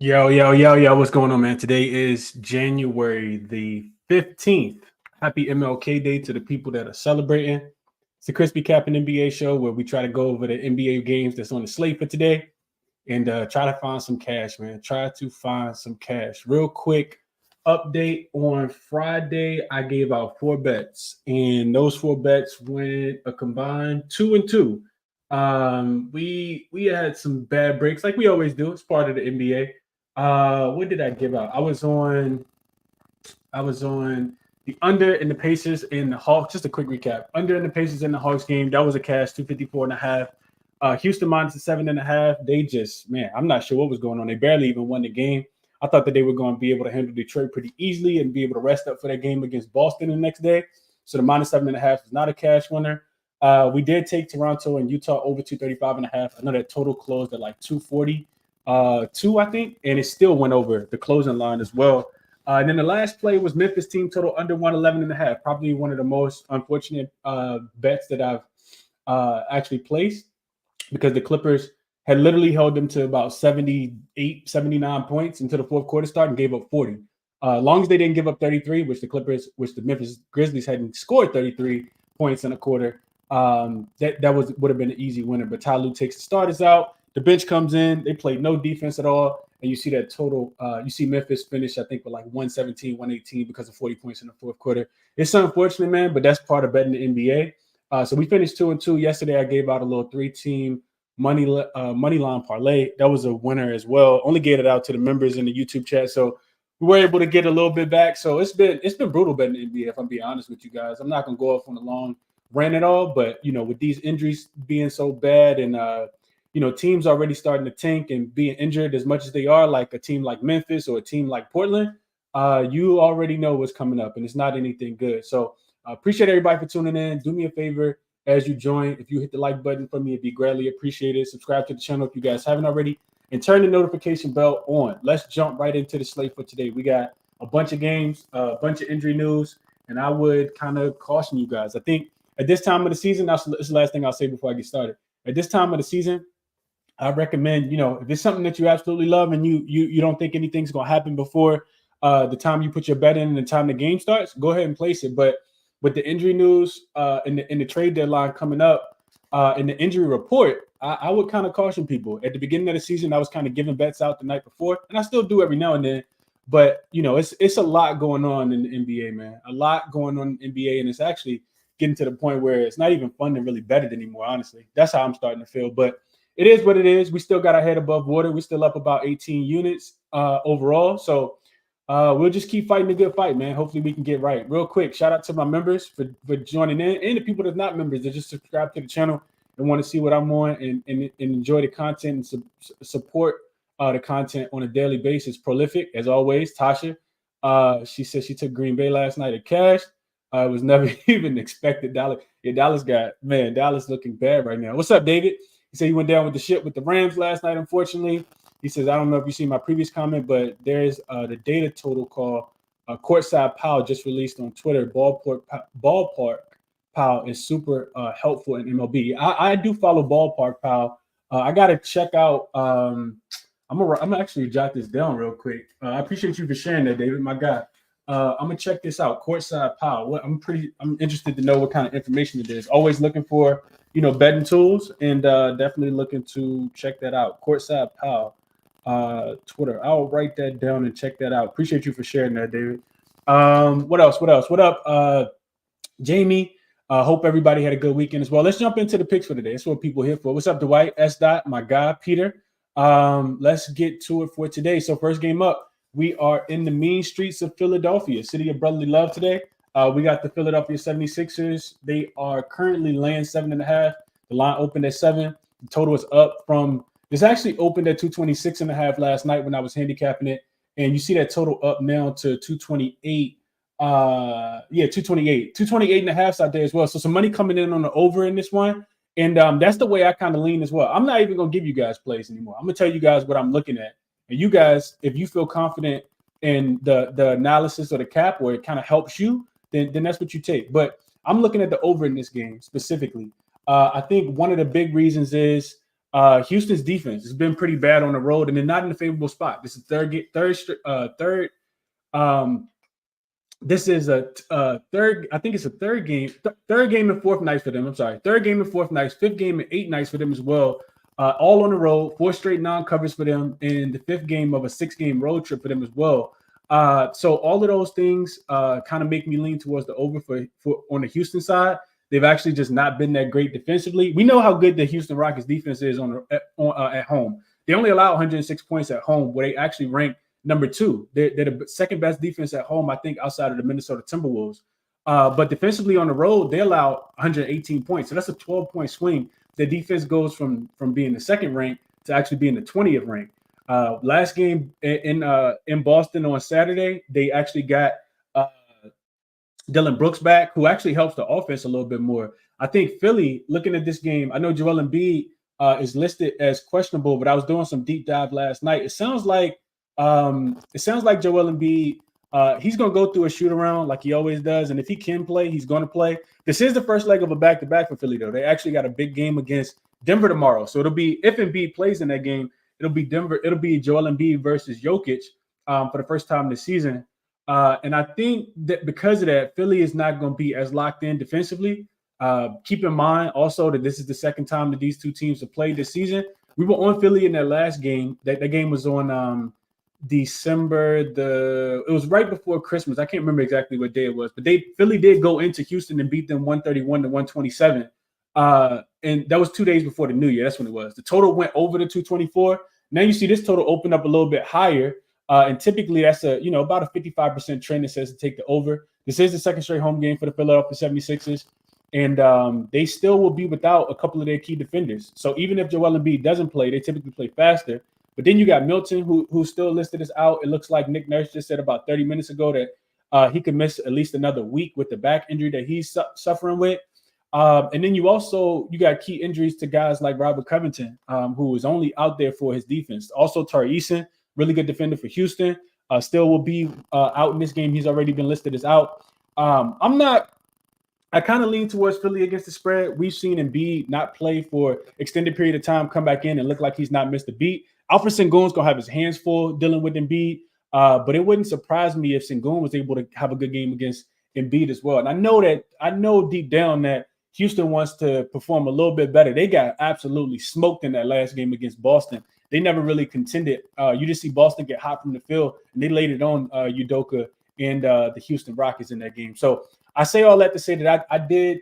Yo, what's going on, man? Today is January the 15th. Happy MLK Day to the people that are celebrating. It's the ChrisBeCappinn NBA show where we try to go over the NBA games that's on the slate for today and try to find some cash, man. Try to find some cash. Real quick update on Friday, I gave out 4 bets, and those 4 bets went a combined 2-2. We had some bad breaks like we always do. It's part of the NBA. What did I give out? I was on the under in the Pacers and the Hawks. Just a quick recap. Under in the Pacers and the Hawks game. That was a cash 254.5. Houston minus 7.5. They just, man, I'm not sure what was going on. They barely even won the game. I thought that they were going to be able to handle Detroit pretty easily and be able to rest up for that game against Boston the next day. So the minus 7.5 is not a cash winner. We did take Toronto and Utah over 235.5. I know that total closed at like 240. Two, I think, and it still went over the closing line as well. And then the last play was Memphis team total under 111.5. Probably one of the most unfortunate bets that I've actually placed because the Clippers had literally held them to about 78, 79 points until the fourth quarter started and gave up 40. As long as they didn't give up 33, which the Memphis Grizzlies hadn't scored 33 points in a quarter, that would have been an easy winner. But Ty Lue takes the starters out. The bench comes in. They played no defense at all. And you see that total. You see Memphis finish, I think, with like 117, 118 because of 40 points in the fourth quarter. It's unfortunate, man, but that's part of betting the NBA. So we finished 2-2. Yesterday, I gave out a little 3-team money line parlay. That was a winner as well. Only gave it out to the members in the YouTube chat. So we were able to get a little bit back. So it's been brutal betting the NBA, if I'm being honest with you guys. I'm not going to go off on a long rant at all. But, with these injuries being so bad and teams already starting to tank and being injured as much as they are, like a team like Memphis or a team like Portland, you already know what's coming up, and it's not anything good. So appreciate everybody for tuning in. Do me a favor as you join. If you hit the like button for me, it'd be greatly appreciated. Subscribe to the channel if you guys haven't already, and turn the notification bell on. Let's jump right into the slate for today. We got a bunch of games, a bunch of injury news, and I would kind of caution you guys. I think at this time of the season, this is the last thing I'll say before I get started. At this time of the season, I recommend, if it's something that you absolutely love and you don't think anything's going to happen before the time you put your bet in and the time the game starts, go ahead and place it. But with the injury news and the trade deadline coming up and the injury report, I would kind of caution people. At the beginning of the season, I was kind of giving bets out the night before, and I still do every now and then. But, it's a lot going on in the NBA, man. A lot going on in the NBA, and it's actually getting to the point where it's not even fun to really bet it anymore, honestly. That's how I'm starting to feel. But it is what it is. We still got our head above water. We're still up about 18 units overall. So we'll just keep fighting a good fight, man. Hopefully we can get right. Real quick, shout out to my members for joining in, and the people that's not members that just subscribe to the channel and want to see what I'm on and enjoy the content and support the content on a daily basis. Prolific, as always. Tasha, she said she took Green Bay last night at cash. It was never even expected. Dallas looking bad right now. What's up, David? He said he went down with the ship with the Rams last night, unfortunately. He says, I don't know if you see my previous comment, but there's the data total call. Courtside Pal just released on Twitter. Ballpark Pal is super helpful in MLB. I do follow Ballpark Pal. I got to check out. I'm gonna actually jot this down real quick. I appreciate you for sharing that, David, my guy. I'm gonna check this out. Courtside Pal. I'm interested to know what kind of information it is. Always looking for betting tools, and definitely looking to check that out. Courtside Pal, Twitter. I'll write that down and check that out. Appreciate you for sharing that, David. What else? What up, Jamie? Hope everybody had a good weekend as well. Let's jump into the picks for today. That's what people are here for. What's up, Dwight? S. Dot, my guy, Peter. Let's get to it for today. So first game up, we are in the mean streets of Philadelphia, city of brotherly love today. We got the Philadelphia 76ers. They are currently laying 7.5. The line opened at 7. The total is up from – this actually opened at 226.5 last night when I was handicapping it. And you see that total up now to 228. 228. 228.5 out there as well. So some money coming in on the over in this one. And that's the way I kind of lean as well. I'm not even going to give you guys plays anymore. I'm going to tell you guys what I'm looking at. And you guys, if you feel confident in the analysis or the cap where it kind of helps you, then that's what you take. But I'm looking at the over in this game specifically. I think one of the big reasons is Houston's defense has been pretty bad on the road, and they're not in a favorable spot. This is third. Um, this is a third. I think it's a third game. Third game and fourth nights for them. I'm sorry, third game and fourth nights. Fifth game and 8 nights for them as well. All on the road. 4 straight non-covers for them, and the 5th game of a 6-game road trip for them as well. So all of those things kind of make me lean towards the over for on the Houston side. They've actually just not been that great defensively. We know how good the Houston Rockets defense is at home. They only allow 106 points at home, where they actually rank number 2. They're the second best defense at home, I think, outside of the Minnesota Timberwolves. But defensively on the road, they allow 118 points. So that's a 12-point swing. The defense goes from being the second rank to actually being the 20th rank. Last game in Boston on Saturday, they actually got Dylan Brooks back, who actually helps the offense a little bit more. I think Philly, looking at this game, I know Joel Embiid is listed as questionable, but I was doing some deep dive last night. It sounds like Joel Embiid, he's going to go through a shoot around like he always does, and if he can play, he's going to play. This is the first leg of a back-to-back for Philly, though. They actually got a big game against Denver tomorrow, so it'll be, if Embiid plays in that game, it'll be Joel Embiid versus Jokic for the first time this season. And I think that because of that, Philly is not going to be as locked in defensively. Keep in mind also that this is the second time that these two teams have played this season. We were on Philly in that last game. That game was on December. It was right before Christmas. I can't remember exactly what day it was, but Philly did go into Houston and beat them 131-127. And that was 2 days before the New Year. That's when it was. The total went over to 224. Now you see this total open up a little bit higher. And typically that's about a 55% trend that says to take the over. This is the second straight home game for the Philadelphia 76ers. And they still will be without a couple of their key defenders. So even if Joel Embiid doesn't play, they typically play faster. But then you got Milton, who's still listed as out. It looks like Nick Nurse just said about 30 minutes ago that he could miss at least another week with the back injury that he's suffering with. And then you got key injuries to guys like Robert Covington, who is only out there for his defense. Also, Tari Eason, really good defender for Houston, still will be out in this game. He's already been listed as out. I kind of lean towards Philly against the spread. We've seen Embiid not play for extended period of time, come back in and look like he's not missed a beat. Alfred Sengun's going to have his hands full dealing with Embiid, but it wouldn't surprise me if Sengun was able to have a good game against Embiid as well. And I know deep down that Houston wants to perform a little bit better. They got absolutely smoked in that last game against Boston. They never really contended. You just see Boston get hot from the field, and they laid it on Udoka and the Houston Rockets in that game. So I say all that to say that I do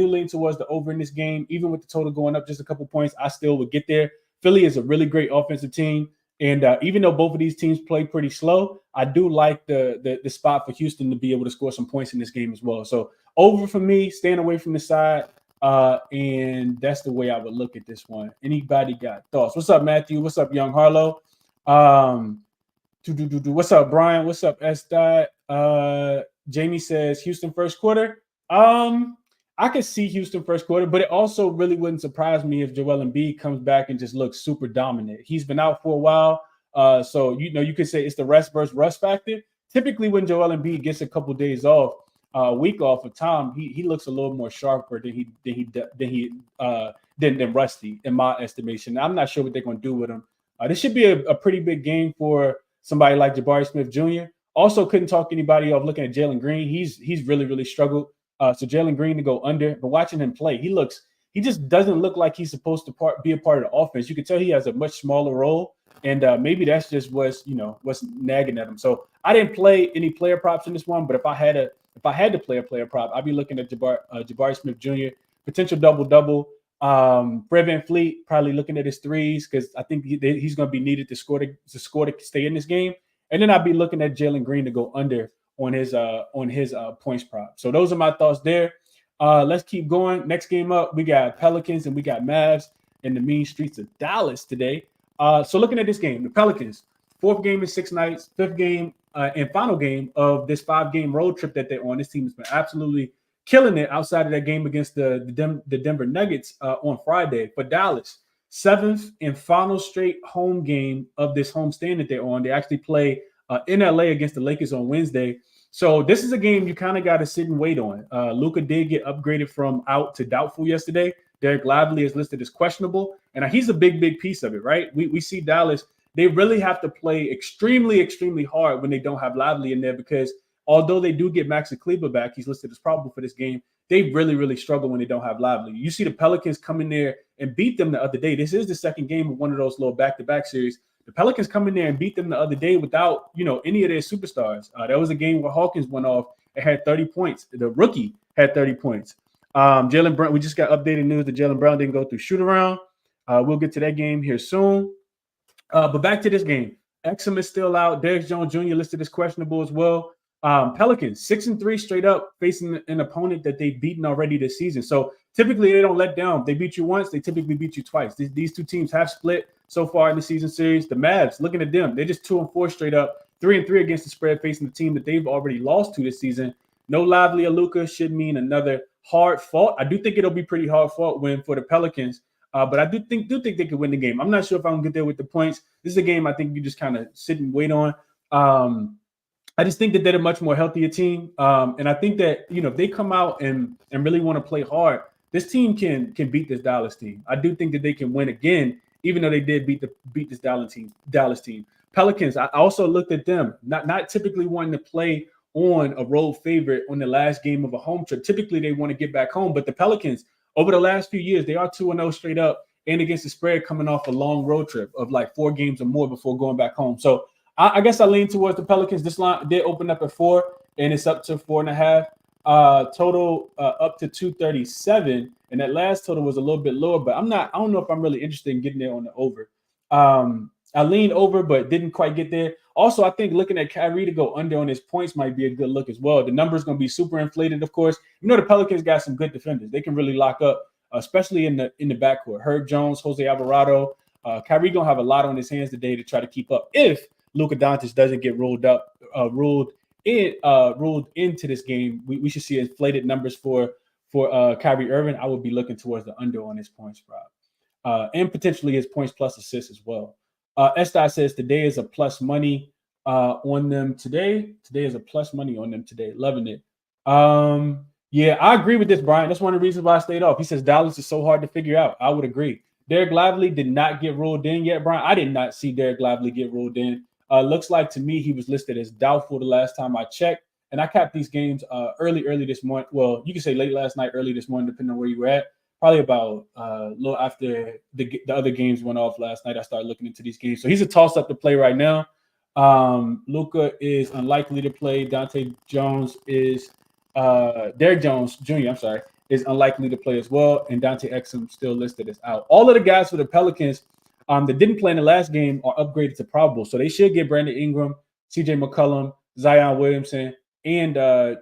lean towards the over in this game. Even with the total going up just a couple points, I still would get there. Philly is a really great offensive team. And even though both of these teams play pretty slow, I do like the spot for Houston to be able to score some points in this game as well. So over for me, staying away from the side. And that's the way I would look at this one. Anybody got thoughts? What's up, Matthew? What's up, Young Harlow? What's up, Brian? What's up, S. Jamie says Houston first quarter. I could see Houston first quarter, but it also really wouldn't surprise me if Joel Embiid comes back and just looks super dominant. He's been out for a while. So you could say it's the rest versus rust factor. Typically, when Joel Embiid gets a couple days off, a week off of time, he looks a little more sharper than Rusty, in my estimation. I'm not sure what they're going to do with him. This should be a pretty big game for somebody like Jabari Smith Jr. Also, couldn't talk anybody off looking at Jalen Green. He's really, really struggled. So Jalen Green to go under, but watching him play, he just doesn't look like he's supposed to be a part of the offense. You can tell he has a much smaller role, and maybe that's just what's nagging at him. So I didn't play any player props in this one, but if I had to play a player prop, I'd be looking at Jabari Smith Jr. potential double-double. Fred VanVleet probably looking at his threes because I think he's going to be needed to score to stay in this game, and then I'd be looking at Jalen Green to go under on his points prop. So those are my thoughts there. Let's keep going. Next game up, we got Pelicans and we got Mavs in the mean streets of Dallas today. So looking at this game, the Pelicans, 4th game in 6 nights, 5th game and final game of this 5-game road trip that they're on. This team has been absolutely killing it outside of that game against the Denver Nuggets on Friday. But Dallas, 7th and final straight home game of this homestand that they're on. They actually play in LA against the Lakers on Wednesday. So this is a game you kind of got to sit and wait on. Luka did get upgraded from out to doubtful yesterday. Derek Lively is listed as questionable, and he's a big piece of it, right? We see Dallas. They really have to play extremely hard when they don't have Lively in there, because although they do get Maxi Kleber back, he's listed as probable for this game. They really struggle when they don't have Lively. You see the Pelicans come in there and beat them the other day. This is the second game of one of those little back-to-back series. The Pelicans come in there and beat them the other day without, any of their superstars. That was a game where Hawkins went off and had 30 points. The rookie had 30 points. Jaylen Brown, we just got updated news that Jaylen Brown didn't go through shoot-around. We'll get to that game here soon. But back to this game. Exum is still out. Derrick Jones Jr. listed as questionable as well. Pelicans 6-3 straight up, facing an opponent that they've beaten already this season. So typically they don't let down. They beat you once, they typically beat you twice. These two teams have split so far in the season series. The Mavs, looking at them, they're just 2-4 straight up, 3-3 against the spread, facing the team that they've already lost to this season. No Lively or Luka should mean another hard fought. I do think it'll be pretty hard fought win for the Pelicans. But I do think they could win the game. I'm not sure if I'm gonna get there with the points. This is a game I think you just kind of sit and wait on. I just think that they're a much more healthier team. And I think that, if they come out and really want to play hard, this team can beat this Dallas team. I do think that they can win again, even though they did beat this Dallas team. Pelicans, I also looked at them, not typically wanting to play on a road favorite on the last game of a home trip. Typically they want to get back home, but the Pelicans, over the last few years, they are 2-0 straight up and against the spread, coming off a long road trip of like 4 games or more before going back home. So I guess I lean towards the Pelicans. This line did open up at 4, and it's up to 4.5. Total up to 237, and that last total was a little bit lower, but I don't know if I'm really interested in getting there on the over. I leaned over, but didn't quite get there. Also, I think looking at Kyrie to go under on his points might be a good look as well. The number's going to be super inflated, of course. The Pelicans got some good defenders. They can really lock up, especially in the backcourt. Herb Jones, Jose Alvarado. Kyrie going to have a lot on his hands today to try to keep up if Luka Doncic doesn't get ruled into this game. We should see inflated numbers for Kyrie Irving. I would be looking towards the under on his points, Rob, and potentially his points plus assists as well. Estai says today is a plus money on them today. Today is a plus money on them today. Loving it. Yeah, I agree with this, Brian. That's one of the reasons why I stayed off. He says Dallas is so hard to figure out. I would agree. Derek Lively did not get ruled in yet, Brian. I did not see Derek Lively get ruled in. Looks like to me he was listed as doubtful the last time I checked. And I capped these games early this morning. Well, you can say late last night, early this morning, depending on where you were at. Probably about a little after the other games went off last night, I started looking into these games. So he's a toss-up to play right now. Luka is unlikely to play. Derrick Jones Jr., is unlikely to play as well. And Dante Exum still listed as out. All of the guys for the Pelicans that didn't play in the last game are upgraded to probable. So they should get Brandon Ingram, CJ McCollum, Zion Williamson, and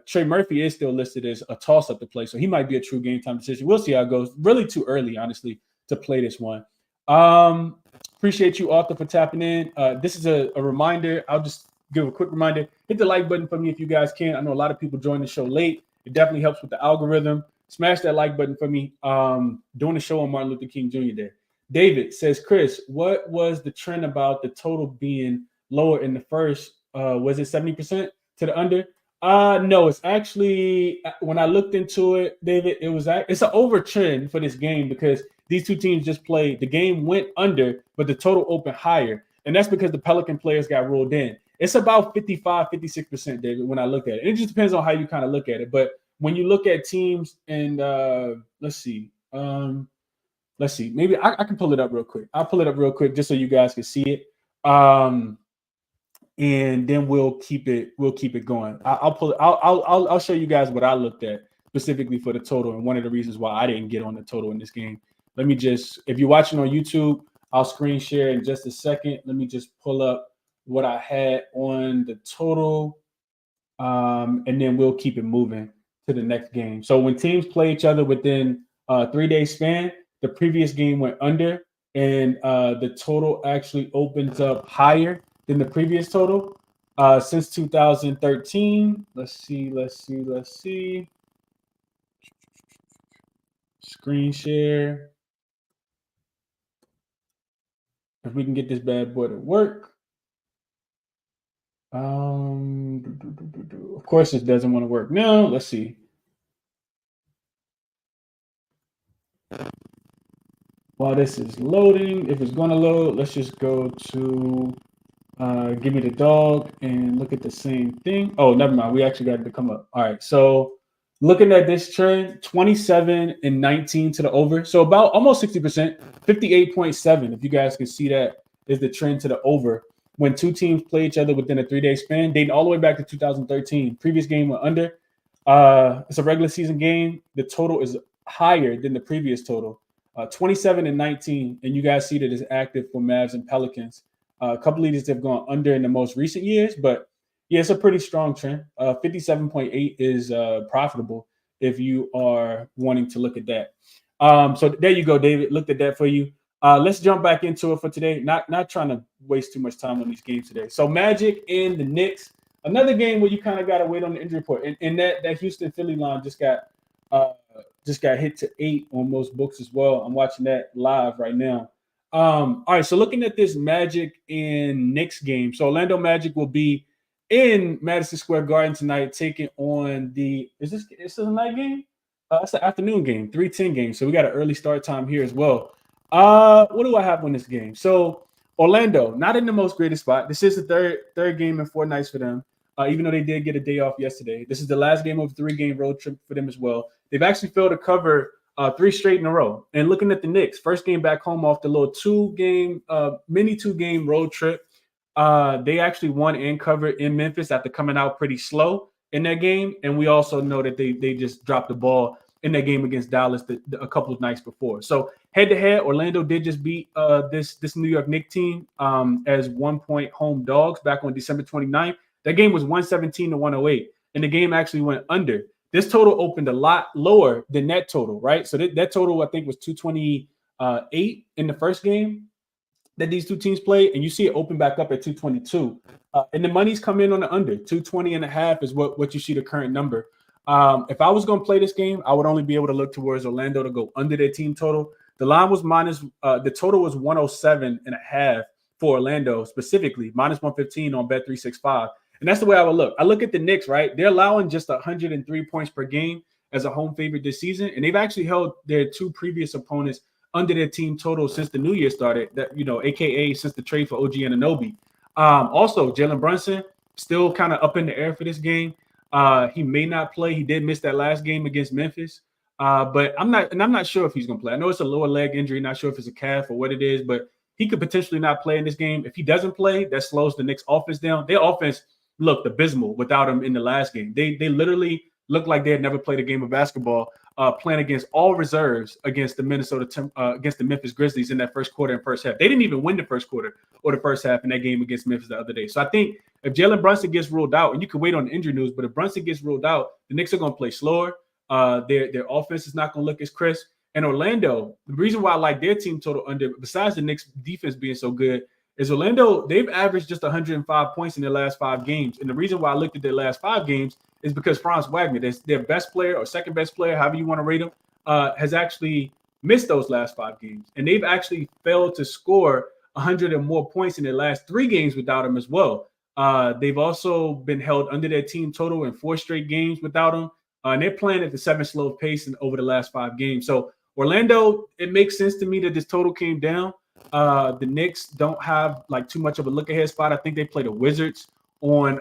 Trey Murphy is still listed as a toss-up to play. So he might be a true game-time decision. We'll see how it goes. Really too early, honestly, to play this one. Appreciate you, Arthur, for tapping in. This is a reminder. I'll just give a quick reminder. Hit the like button for me if you guys can. I know a lot of people join the show late. It definitely helps with the algorithm. Smash that like button for me. Doing the show on Martin Luther King Jr. Day. David says, Chris, what was the trend about the total being lower in the first? Was it 70% to the under? No, it's actually, when I looked into it, David, it's an over trend for this game because these two teams just played. The game went under, but the total opened higher. And that's because the Pelican players got ruled in. It's about 55, 56%, David, when I look at it. It just depends on how you kind of look at it. But when you look at teams and let's see. Maybe I can pull it up real quick. I'll pull it up real quick just so you guys can see it. And then we'll keep it going. I'll show you guys what I looked at specifically for the total and one of the reasons why I didn't get on the total in this game. Let me just, if you're watching on YouTube, I'll screen share in just a second. Let me just pull up what I had on the total. And then we'll keep it moving to the next game. So when teams play each other within a 3-day span, the previous game went under and the total actually opens up higher than the previous total since 2013. Let's see. Screen share. If we can get this bad boy to work. Of course, it doesn't want to work now. Let's see. while this is loading, if it's going to load, let's just go to give me the dog and look at the same thing. Oh, never mind. We actually got it to come up. All right. So looking at this trend, 27 and 19 to the over. So about almost 60%, 58.7. If you guys can see that is the trend to the over. When two teams play each other within a 3-day span, dating all the way back to 2013. Previous game went under. It's a regular season game. The total is higher than the previous total. 27 and 19. And you guys see that it's active for Mavs and Pelicans. A couple of these have gone under in the most recent years, but yeah, it's a pretty strong trend. 57.8 is profitable if you are wanting to look at that. So there you go, David. Looked at that for you. Let's jump back into it for today. Not trying to waste too much time on these games today. So Magic and the Knicks, another game where you kind of got to wait on the injury report. And that Houston Philly line just got hit to 8 on most books as well. I'm watching that live right now. All right, so looking at this Magic and Knicks game, so Orlando Magic will be in Madison Square Garden tonight, taking on the is this a night game? It's an afternoon game, 3:10 game. So we got an early start time here as well. What do I have on this game? So Orlando, not in the most greatest spot. This is the third game in 4 nights for them. Even though they did get a day off yesterday, this is the last game of a 3-game road trip for them as well. They've actually failed to cover 3 straight in a row. And looking at the Knicks, first game back home off the little 2-game road trip. They actually won and covered in Memphis after coming out pretty slow in that game. And we also know that they just dropped the ball in that game against Dallas a couple of nights before. So head-to-head, Orlando did just beat this New York Knicks team as 1-point home dogs back on December 29th. That game was 117-108, and the game actually went under. This total opened a lot lower than that total, right? So that total, I think, was 228 in the first game that these two teams played, and you see it open back up at 222. And the money's come in on the under. 220.5 is what you see the current number. If I was going to play this game, I would only be able to look towards Orlando to go under their team total. The line was the total was 107.5 for Orlando specifically, minus 115 on Bet365. And that's the way I would look. I look at the Knicks, right? They're allowing just 103 points per game as a home favorite this season. And they've actually held their 2 previous opponents under their team total since the new year started, AKA since the trade for OG Anunoby. Also, Jalen Brunson still kind of up in the air for this game. He may not play. He did miss that last game against Memphis. But I'm not sure if he's going to play. I know it's a lower leg injury. Not sure if it's a calf or what it is, but he could potentially not play in this game. If he doesn't play, that slows the Knicks offense down. Their offense looked abysmal without him in the last game. They literally looked like they had never played a game of basketball, playing against all reserves against the Memphis Grizzlies in that first quarter and first half. They didn't even win the first quarter or the first half in that game against Memphis the other day. So I think if Jalen Brunson gets ruled out, and you can wait on the injury news, but if Brunson gets ruled out, the Knicks are going to play slower. Their offense is not going to look as crisp. And Orlando, the reason why I like their team total under, besides the Knicks defense being so good, is Orlando, they've averaged just 105 points in their last 5 games. And the reason why I looked at their last 5 games is because Franz Wagner, their best player or second best player, however you want to rate him, has actually missed those last 5 games. And they've actually failed to score 100 or more points in their last 3 games without him as well. They've also been held under their team total in 4 straight games without him. And they're playing at the 7th slow pace over the last 5 games. So Orlando, it makes sense to me that this total came down. The Knicks don't have like too much of a look ahead spot. I think they play the Wizards on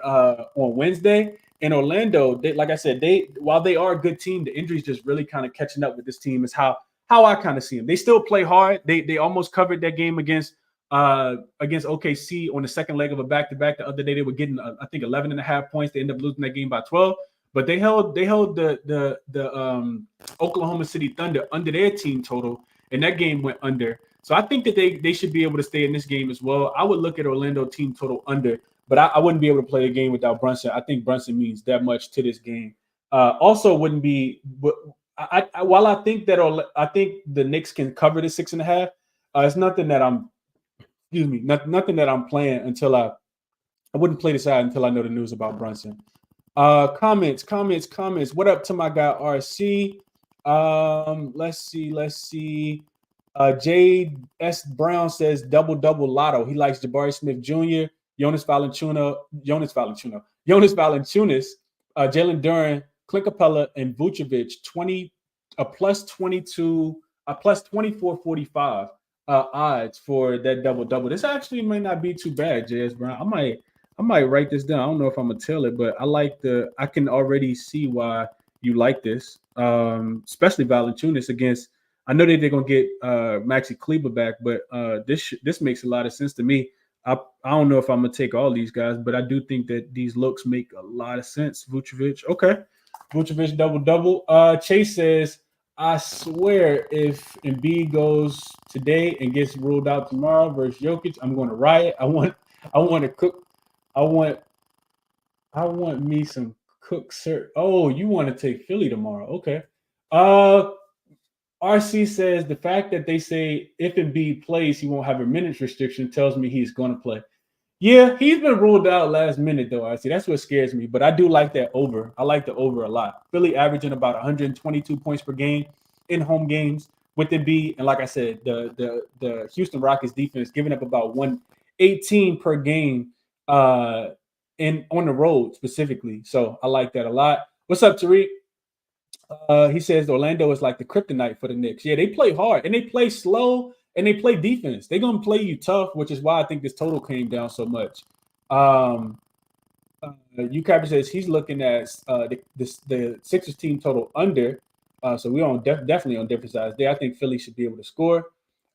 Wednesday. And Orlando, like I said, while they are a good team, the injuries just really kind of catching up with this team is how I kind of see them. They still play hard. They almost covered that game against OKC on the second leg of a back-to-back. The other day they were getting I think 11.5 points. They ended up losing that game by 12. But they held the Oklahoma City Thunder under their team total, and that game went under. So I think that they should be able to stay in this game as well. I would look at Orlando team total under, but I wouldn't be able to play a game without Brunson. I think Brunson means that much to this game. Also wouldn't be. While I think the Knicks can cover the 6.5, it's nothing that I'm. Excuse me, nothing that I'm playing until I wouldn't play this out until I know the news about Brunson. Comments. What up to my guy RC? Let's see. J.S. Brown says double lotto. He likes Jabari Smith Jr., Jonas Valanciunas, Jalen Duren, Clint Capella, and Vucevic. Plus 22 plus 24.45 odds for that double. This actually might not be too bad, JS Brown. I might write this down. I don't know if I'm gonna tell it, but I can already see why you like this. Especially Valanciunas against. I know that they're gonna get Maxi Kleber back, but this makes a lot of sense to me. I don't know if I'm gonna take all these guys, but I do think that these looks make a lot of sense. Vucevic, okay. Vucevic double. Chase says, I swear if Embiid goes today and gets ruled out tomorrow versus Jokic, I'm going to riot. I want to cook. I want me some cook sir. Oh, you want to take Philly tomorrow? Okay. RC says the fact that they say if Embiid plays, he won't have a minutes restriction tells me he's going to play. Yeah, he's been ruled out last minute, though. I see. That's what scares me. But I do like that over. I like the over a lot. Philly averaging about 122 points per game in home games with Embiid. And like I said, the Houston Rockets defense giving up about 118 per game on the road specifically. So I like that a lot. What's up, Tariq? He says Orlando is like the kryptonite for the Knicks. Yeah, they play hard and they play slow and they play defense. They're gonna play you tough, which is why I think this total came down so much. UCapper says he's looking at the Sixers team total under. So we're on definitely on different sides there. I think Philly should be able to score.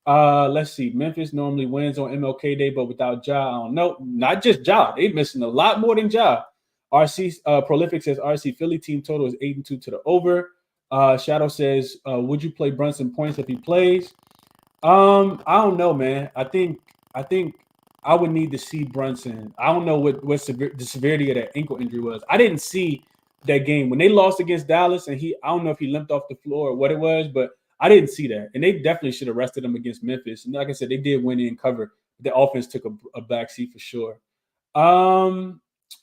Let's see. Memphis normally wins on MLK Day, but without Ja, I don't know. Not just Ja. They're missing a lot more than Ja. RC Prolific says RC Philly team total is 8-2 to the over. Shadow says, would you play Brunson points if he plays? I don't know, man. I think I would need to see Brunson. I don't know what the severity of that ankle injury was. I didn't see that game when they lost against Dallas, and I don't know if he limped off the floor or what it was, but I didn't see that. And they definitely should have rested him against Memphis. And like I said, they did win in cover. The offense took a backseat for sure.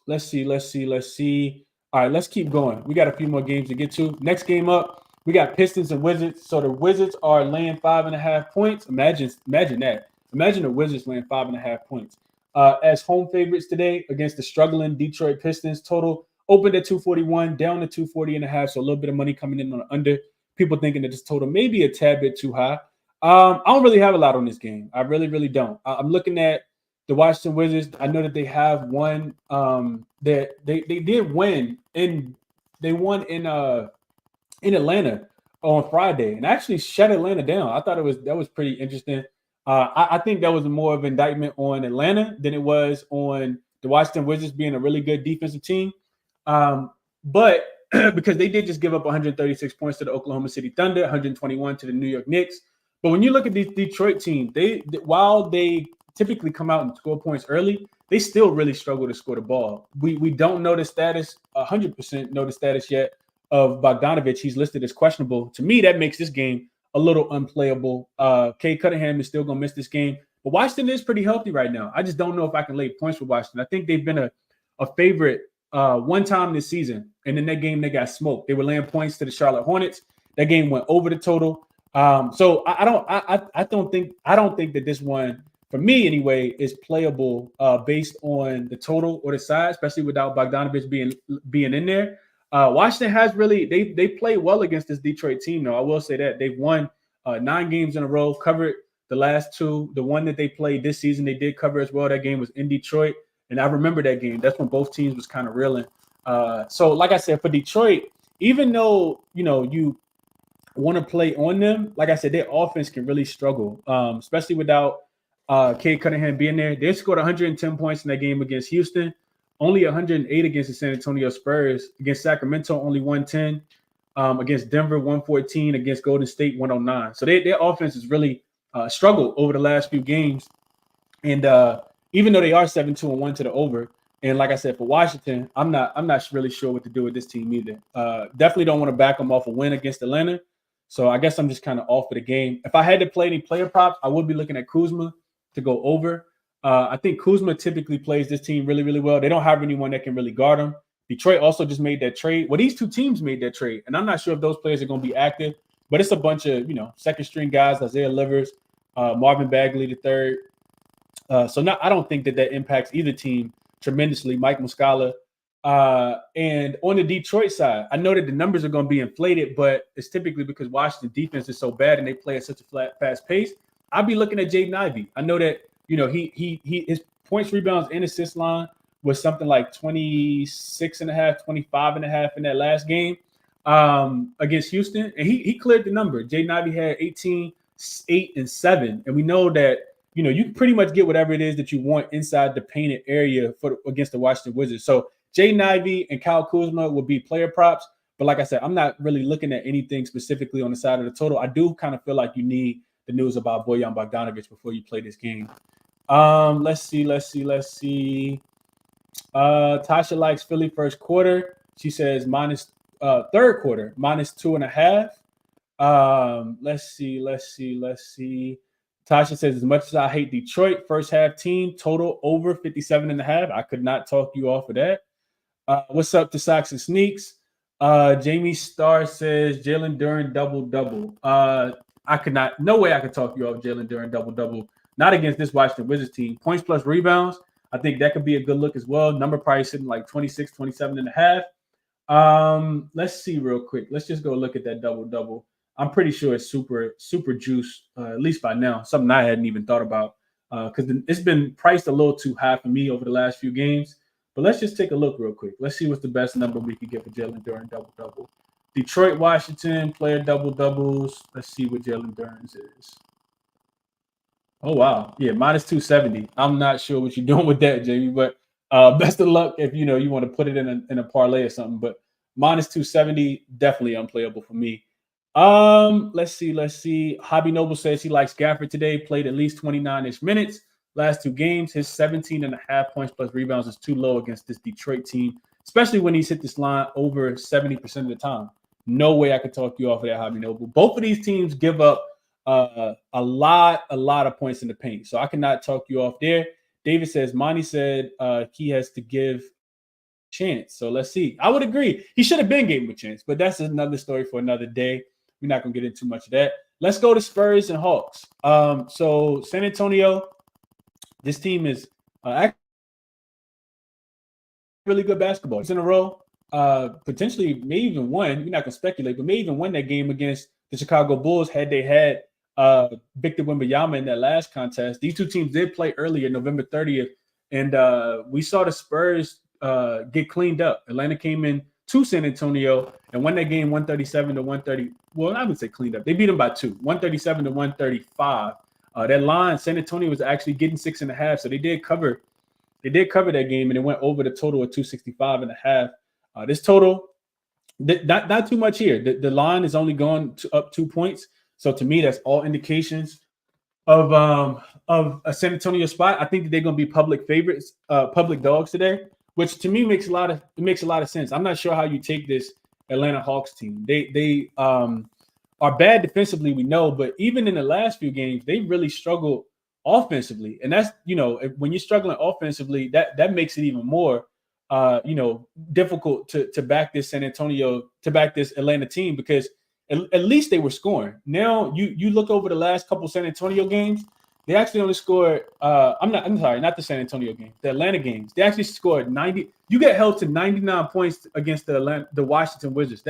Let's see. All right, let's keep going. We got a few more games to get to. Next game up, we got Pistons and Wizards. So the Wizards are laying 5.5 points. Imagine that. Imagine the Wizards laying 5.5 points. As home favorites today against the struggling Detroit Pistons. Total opened at 241, down to 240.5. So a little bit of money coming in on the under. People thinking that this total may be a tad bit too high. I don't really have a lot on this game. I really, really don't. I'm looking at the Washington Wizards. I know that they have won. That they did win they won in Atlanta on Friday and actually shut Atlanta down. I thought that was pretty interesting. I think that was more of an indictment on Atlanta than it was on the Washington Wizards being a really good defensive team. But because they did just give up 136 points to the Oklahoma City Thunder, 121 to the New York Knicks. But when you look at these Detroit teams, while they typically come out and score points early, they still really struggle to score the ball. We don't know the status, 100% know the status yet of Bogdanovich. He's listed as questionable. To me, that makes this game a little unplayable. Cade Cunningham is still going to miss this game. But Washington is pretty healthy right now. I just don't know if I can lay points for Washington. I think they've been a favorite one time this season. And in that game, they got smoked. They were laying points to the Charlotte Hornets. That game went over the total. So I don't think that this one, for me anyway, is playable based on the total or the side, especially without Bogdanovich being in there. Washington has really they play well against this Detroit team, though. I will say that they've won 9 games in a row, covered the last 2. The one that they played this season, they did cover as well. That game was in Detroit, and I remember that game. That's when both teams was kind of reeling. So, like I said, for Detroit, even though you want to play on them, like I said, their offense can really struggle, especially without Cade Cunningham being there. They scored 110 points in that game against Houston, only 108 against the San Antonio Spurs. Against Sacramento, only 110. Against Denver, 114. Against Golden State, 109. So their offense has really struggled over the last few games. And even though they are 7-2-1 to the over, and like I said, for Washington, I'm not really sure what to do with this team either. Definitely don't want to back them off a win against Atlanta. So I guess I'm just kind of off of the game. If I had to play any player props, I would be looking at Kuzma to go over. I think Kuzma typically plays this team really, really well. They don't have anyone that can really guard him. Detroit also just made that trade. Well, these two teams made that trade, and I'm not sure if those players are going to be active, but it's a bunch of, second-string guys, Isaiah Livers, Marvin Bagley III. I don't think that impacts either team tremendously. Mike Muscala. And on the Detroit side, I know that the numbers are going to be inflated, but it's typically because Washington defense is so bad and they play at such a fast pace. I'll be looking at Jaden Ivey. I know that, his points, rebounds, and assist line was something like 26.5, 25.5 in that last game against Houston. And he cleared the number. Jaden Ivey had 18, 8, and 7. And we know that, you can pretty much get whatever it is that you want inside the painted area against the Washington Wizards. So Jaden Ivey and Kyle Kuzma will be player props. But like I said, I'm not really looking at anything specifically on the side of the total. I do kind of feel like you need the news about Bojan Bogdanovic before you play this game. Let's see. Tasha likes Philly first quarter. She says minus third quarter, minus 2.5. Let's see. Tasha says, as much as I hate Detroit, first half team total over 57.5. I could not talk you off of that. What's up to Socks and Sneaks? Jamie Starr says Jalen Duren double-double. No way I could talk you off Jalen Duren double-double. Not against this Washington Wizards team. Points plus rebounds, I think that could be a good look as well. Number probably sitting like 26, 27.5. Let's see real quick. Let's just go look at that double-double. I'm pretty sure it's super, super juice, at least by now. Something I hadn't even thought about because it's been priced a little too high for me over the last few games. But let's just take a look real quick. Let's see what's the best number we could get for Jalen Duren double-double. Detroit, Washington, player double-doubles. Let's see what Jalen Duren's is. Oh, wow. Yeah, minus 270. I'm not sure what you're doing with that, Jamie, but best of luck if, you want to put it in a parlay or something. But minus 270, definitely unplayable for me. Let's see. Hobby Noble says he likes Gafford today, played at least 29-ish minutes. Last two games, his 17.5 points plus rebounds is too low against this Detroit team, especially when he's hit this line over 70% of the time. No way I could talk you off of that, Hobby Noble. Both of these teams give up a lot of points in the paint. So I cannot talk you off there. David says, Monty said he has to give chance. So let's see. I would agree. He should have been giving a chance, but that's another story for another day. We're not going to get into much of that. Let's go to Spurs and Hawks. So San Antonio, this team is actually really good basketball. It's in a row. Potentially may even win. We're not going to speculate, but may even win that game against the Chicago Bulls had they had Victor Wembanyama in that last contest. These two teams did play earlier, November 30th, and we saw the Spurs get cleaned up. Atlanta came in to San Antonio and won that game 137-130. Well, I would say cleaned up. They beat them by 2, 137-135. That line, San Antonio was actually getting 6.5, so they did cover. They did cover that game, and it went over the total of 265.5. This total, not too much here. The line is only going up 2 points. So to me, that's all indications of a San Antonio spot. I think that they're going to be public favorites, public dogs today, which to me makes a lot of sense. I'm not sure how you take this Atlanta Hawks team. They are bad defensively, we know, but even in the last few games, they really struggled offensively. And that's, when you're struggling offensively, that makes it even more difficult to back this this Atlanta team, because at least they were scoring. Now you look over the last couple San Antonio games, they actually only scored. I'm sorry, not the San Antonio game, the Atlanta games. They actually scored 90. You get held to 99 points against the Washington Wizards.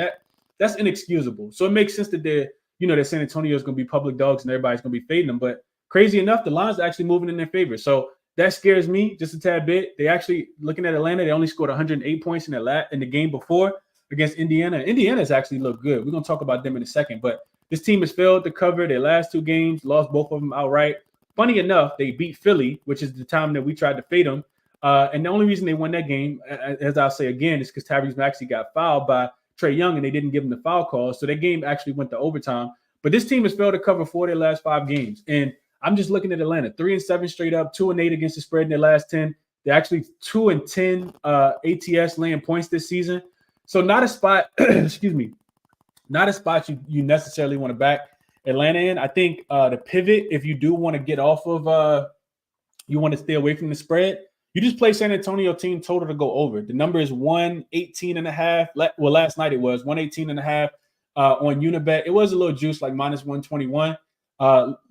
That's inexcusable. So it makes sense that that San Antonio is going to be public dogs and everybody's going to be fading them. But crazy enough, the line's actually moving in their favor. So that scares me just a tad bit. They actually, looking at Atlanta, they only scored 108 points in the game before against Indiana. Indiana's actually looked good. We're going to talk about them in a second. But this team has failed to cover their last 2 games, lost both of them outright. Funny enough, they beat Philly, which is the time that we tried to fade them. And the only reason they won that game, as I'll say again, is because Tyrese Maxey got fouled by Trae Young, and they didn't give him the foul call. So that game actually went to overtime. But this team has failed to cover 4 of their last 5 games. And I'm just looking at Atlanta, 3-7 straight up, 2-8 against the spread in their last 10. They're actually 2-10 ATS laying points this season. So not a spot, not a spot you necessarily want to back Atlanta in. I think the pivot, if you do want to get off of, you want to stay away from the spread, you just play San Antonio team total to go over. The number is 118.5. Well, last night it was 118.5 on Unibet. It was a little juice, like minus 121.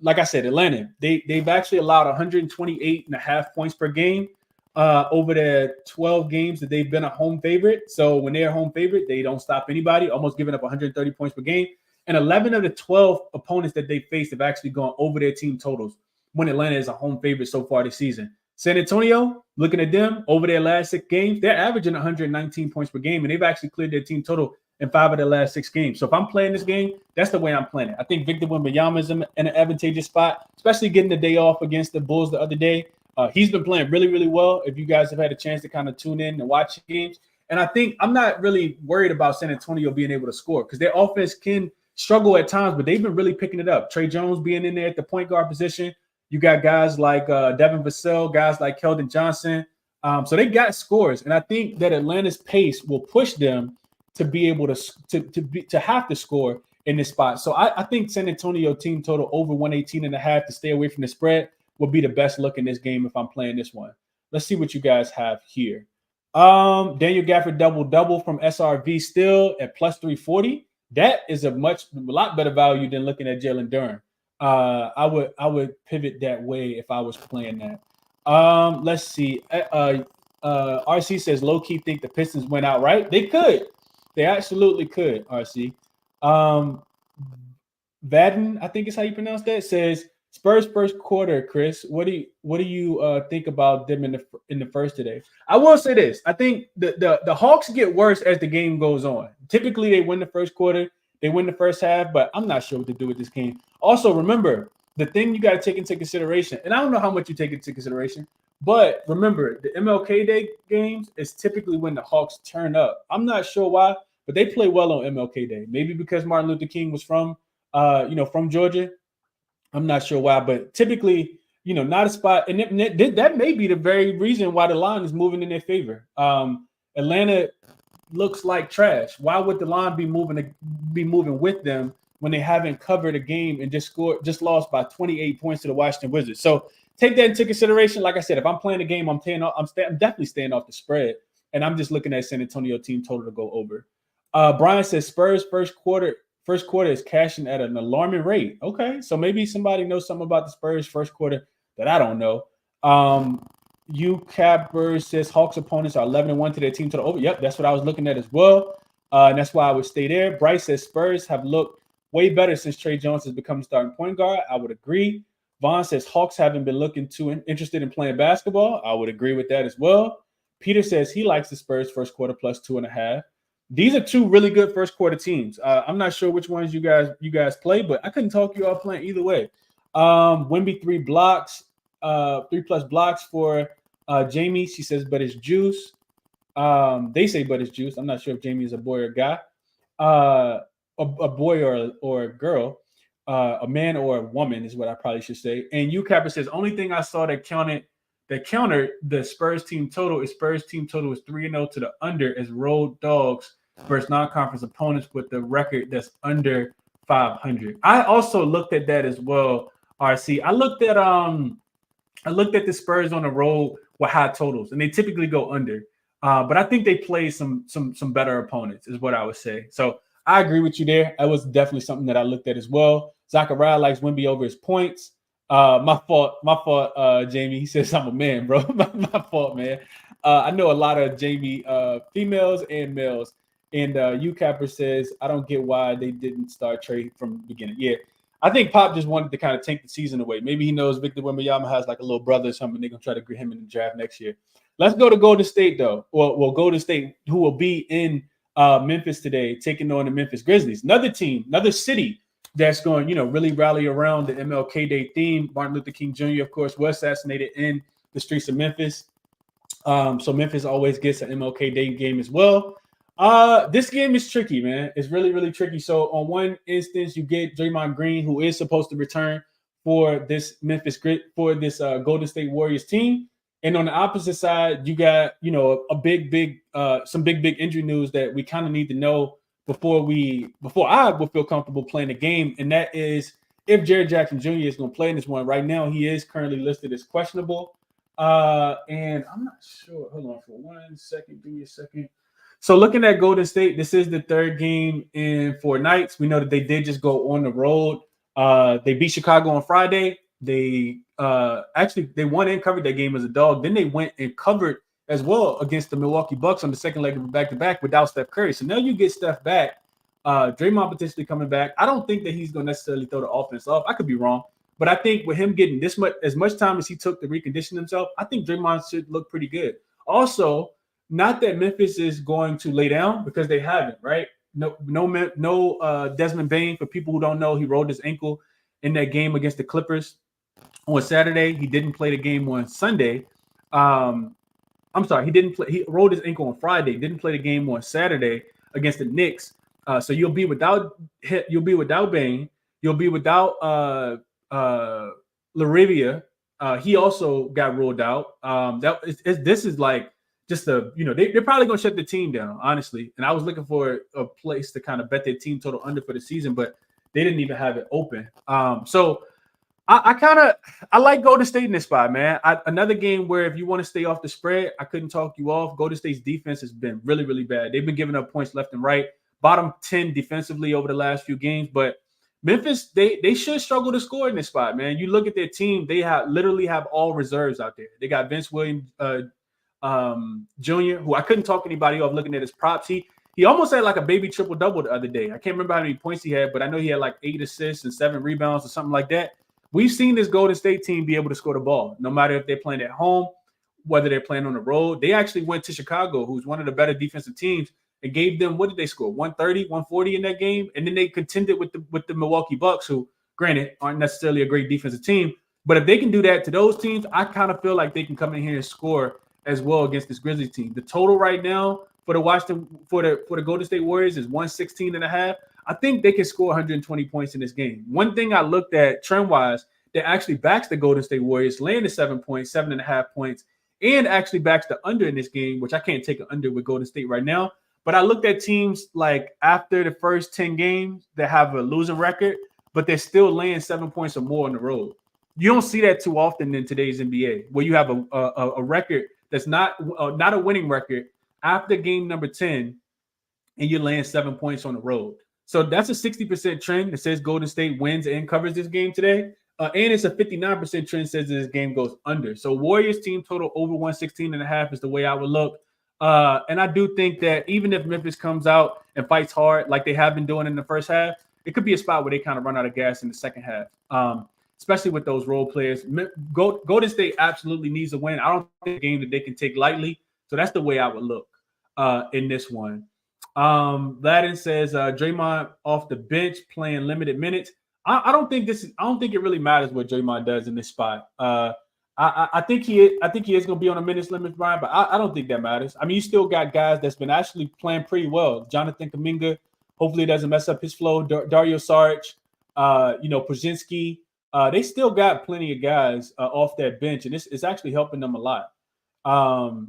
Like I said, Atlanta, they've actually allowed 128.5 points per game. over the 12 games that they've been a home favorite. So when they're a home favorite, they don't stop anybody, almost giving up 130 points per game. And 11 of the 12 opponents that they faced have actually gone over their team totals when Atlanta is a home favorite so far this season. San Antonio, looking at them over their last 6 games, they're averaging 119 points per game, and they've actually cleared their team total in 5 of their last 6 games. So if I'm playing this game, that's the way I'm playing it. I think Victor Wembanyama is in an advantageous spot, especially getting the day off against the Bulls the other day. He's been playing really, really well. If you guys have had a chance to kind of tune in and watch games. And I think I'm not really worried about San Antonio being able to score because their offense can struggle at times, but they've been really picking it up. Trey Jones being in there at the point guard position. You got guys like Devin Vassell, guys like Keldon Johnson. So they got scores. And I think that Atlanta's pace will push them to be able to have to score in this spot. So I think San Antonio team total over 118.5 to stay away from the spread will be the best look in this game if I'm playing this one. Let's see what you guys have here. Daniel Gafford double from SRV still at plus 340. That is a lot better value than looking at Jalen Duren. I would pivot that way if I was playing that. Let's see. RC says low key think the Pistons went out right. They could. They absolutely could. RC. Vadden, I think is how you pronounce that, says Spurs first quarter. Chris, what do you think about them in the first today? I will say this. I think the Hawks get worse as the game goes on. Typically, they win the first quarter, they win the first half, but I'm not sure what to do with this game. Also, remember the thing you got to take into consideration, and I don't know how much you take into consideration, but remember the MLK Day games is typically when the Hawks turn up. I'm not sure why, but they play well on MLK Day. Maybe because Martin Luther King was from Georgia. I'm not sure why, but typically, not a spot. And that may be the very reason why the line is moving in their favor. Atlanta looks like trash. Why would the line be moving with them when they haven't covered a game and just lost by 28 points to the Washington Wizards? So take that into consideration. Like I said, if I'm playing the game, I'm definitely staying off the spread, and I'm just looking at San Antonio team total to go over. Brian says Spurs first quarter is cashing at an alarming rate. Okay, so maybe somebody knows something about the Spurs first quarter that I don't know. UCapper says Hawks opponents are 11-1 to their team total over. Yep, that's what I was looking at as well. And that's why I would stay there. Bryce says Spurs have looked way better since Trey Jones has become starting point guard. I would agree. Vaughn says Hawks haven't been looking too interested in playing basketball. I would agree with that as well. Peter says he likes the Spurs first quarter plus 2.5. These are 2 really good first quarter teams. I'm not sure which ones you guys play, but I couldn't talk you all playing either way. Wemby 3 blocks, 3+ blocks for Jamie. She says, but it's juice. They say, but it's juice. I'm not sure if Jamie is a boy or a guy, a boy or a girl, a man or a woman is what I probably should say. And UCapper says, only thing I saw that countered the Spurs team total is 3-0 to the under as road dogs versus non-conference opponents with the record that's under 500. I also looked at that as well, RC. I looked at the Spurs on the road with high totals, and they typically go under. But I think they play some better opponents, is what I would say. So I agree with you there. That was definitely something that I looked at as well. Zachariah likes Wemby over his points. My fault, Jamie. He says I'm a man, bro. my fault, man. I know a lot of Jamie females and males. And UCapper says, I don't get why they didn't start Trey from the beginning. Yeah, I think Pop just wanted to kind of take the season away. Maybe he knows Victor Wembanyama has like a little brother or something. They're going to try to get him in the draft next year. Let's go to Golden State, though. Well, Golden State, who will be in Memphis today, taking on the Memphis Grizzlies. Another team, another city that's going, really rally around the MLK Day theme. Martin Luther King Jr., of course, was assassinated in the streets of Memphis. So Memphis always gets an MLK Day game as well. This game is tricky, man. It's really, really tricky. So on one instance, you get Draymond Green, who is supposed to return for this Golden State Warriors team. And on the opposite side, you got, some big injury news that we kind of need to know before I would feel comfortable playing the game. And that is if Jared Jackson Jr. is going to play in this one. Right now, he is currently listed as questionable. And I'm not sure. Hold on for 1 second. Give me a second. So looking at Golden State, this is the third game in 4 nights. We know that they did just go on the road. They beat Chicago on Friday. They actually they won and covered that game as a dog. Then they went and covered as well against the Milwaukee Bucks on the second leg of a back-to-back without Steph Curry. So now you get Steph back. Draymond potentially coming back. I don't think that he's going to necessarily throw the offense off. I could be wrong. But I think with him getting as much time as he took to recondition himself, I think Draymond should look pretty good. Also, not that Memphis is going to lay down because they haven't, right? No Desmond Bane. For people who don't know, he rolled his ankle in that game against the Clippers on Saturday. He didn't play the game on Sunday. I'm sorry, he didn't play. He rolled his ankle on Friday. Didn't play the game on Saturday against the Knicks. So you'll be without Bane. You'll be without Larivia. He also got ruled out. This is like just they're probably gonna shut the team down, honestly. And I was looking for a place to kind of bet their team total under for the season, but they didn't even have it open. So I like Golden State in this spot, man. Another game where if you want to stay off the spread, I couldn't talk you off. Golden State's defense has been really, really bad. They've been giving up points left and right. Bottom 10 defensively over the last few games, but Memphis, they should struggle to score in this spot, man. You look at their team, they literally have all reserves out there. They got Vince Williams Jr., who I couldn't talk anybody off looking at his props. He almost had like a baby triple-double the other day. I can't remember how many points he had, but I know he had like 8 assists and 7 rebounds or something like that. We've seen this Golden State team be able to score the ball, no matter if they're playing at home, whether they're playing on the road. They actually went to Chicago, who's one of the better defensive teams, and gave them, what did they score? 130, 140 in that game. And then they contended with the Milwaukee Bucks, who, granted, aren't necessarily a great defensive team. But if they can do that to those teams, I kind of feel like they can come in here and score as well against this Grizzlies team. The total right now for the Golden State Warriors is 116.5. I think they can score 120 points in this game. One thing I looked at trend-wise that actually backs the Golden State Warriors, laying the 7.5 points, and actually backs the under in this game, which I can't take an under with Golden State right now. But I looked at teams like after the first 10 games that have a losing record, but they're still laying 7 points or more on the road. You don't see that too often in today's NBA, where you have a record that's not a winning record after game number 10, and you're laying 7 points on the road. So that's a 60% trend that says Golden State wins and covers this game today. And it's a 59% trend that says this game goes under. So Warriors team total over 116.5 is the way I would look. And I do think that even if Memphis comes out and fights hard like they have been doing in the first half, it could be a spot where they kind of run out of gas in the second half, especially with those role players. Golden State absolutely needs a win. I don't think a game that they can take lightly. So that's the way I would look in this one. Ladin says Draymond off the bench playing limited minutes. I don't think it really matters what Draymond does in this spot. I think he is going to be on a minutes limit, Brian, but I don't think that matters. I mean, you still got guys that's been actually playing pretty well. Jonathan Kuminga, hopefully doesn't mess up his flow. Dario Saric, Brzezinski. They still got plenty of guys off that bench, and it's actually helping them a lot.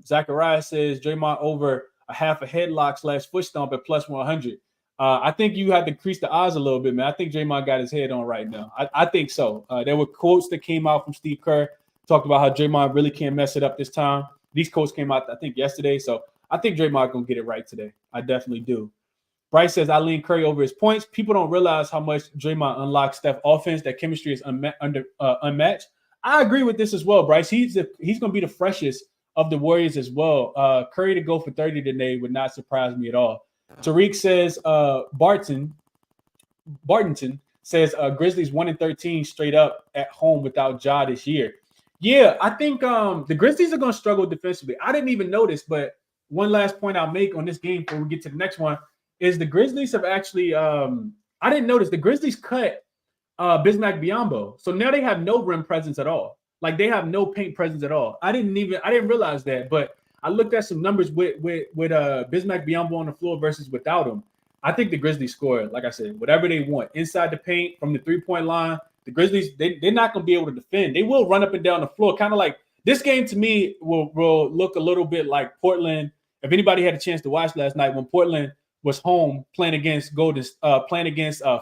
Zachariah says Draymond over a half a headlock / foot stomp at plus 100. I think you had to increase the odds a little bit, man. I think Draymond got his head on right now. I think so. There were quotes that came out from Steve Kerr, talked about how Draymond really can't mess it up this time. These quotes came out, I think, yesterday. So I think Draymond going to get it right today. I definitely do. Bryce says, I lean Curry over his points. People don't realize how much Draymond unlocks Steph offense. That chemistry is unmatched. I agree with this as well, Bryce. He's going to be the freshest of the Warriors as well. Curry to go for 30 today would not surprise me at all. Tariq says, Barton says, Grizzlies 1-13 straight up at home without Ja this year. Yeah, I think the Grizzlies are going to struggle defensively. I didn't even notice, but one last point I'll make on this game before we get to the next one is the Grizzlies have actually I didn't notice the Grizzlies cut Bismack Biyombo. So now they have no rim presence at all. Like they have no paint presence at all. I didn't realize that, but I looked at some numbers with Bismack Biyombo on the floor versus without him. I think the Grizzlies score, like I said, whatever they want inside the paint from the 3-point line. The Grizzlies, they're not going to be able to defend. They will run up and down the floor, kind of like this game to me will look a little bit like Portland. If anybody had a chance to watch last night when Portland was home playing against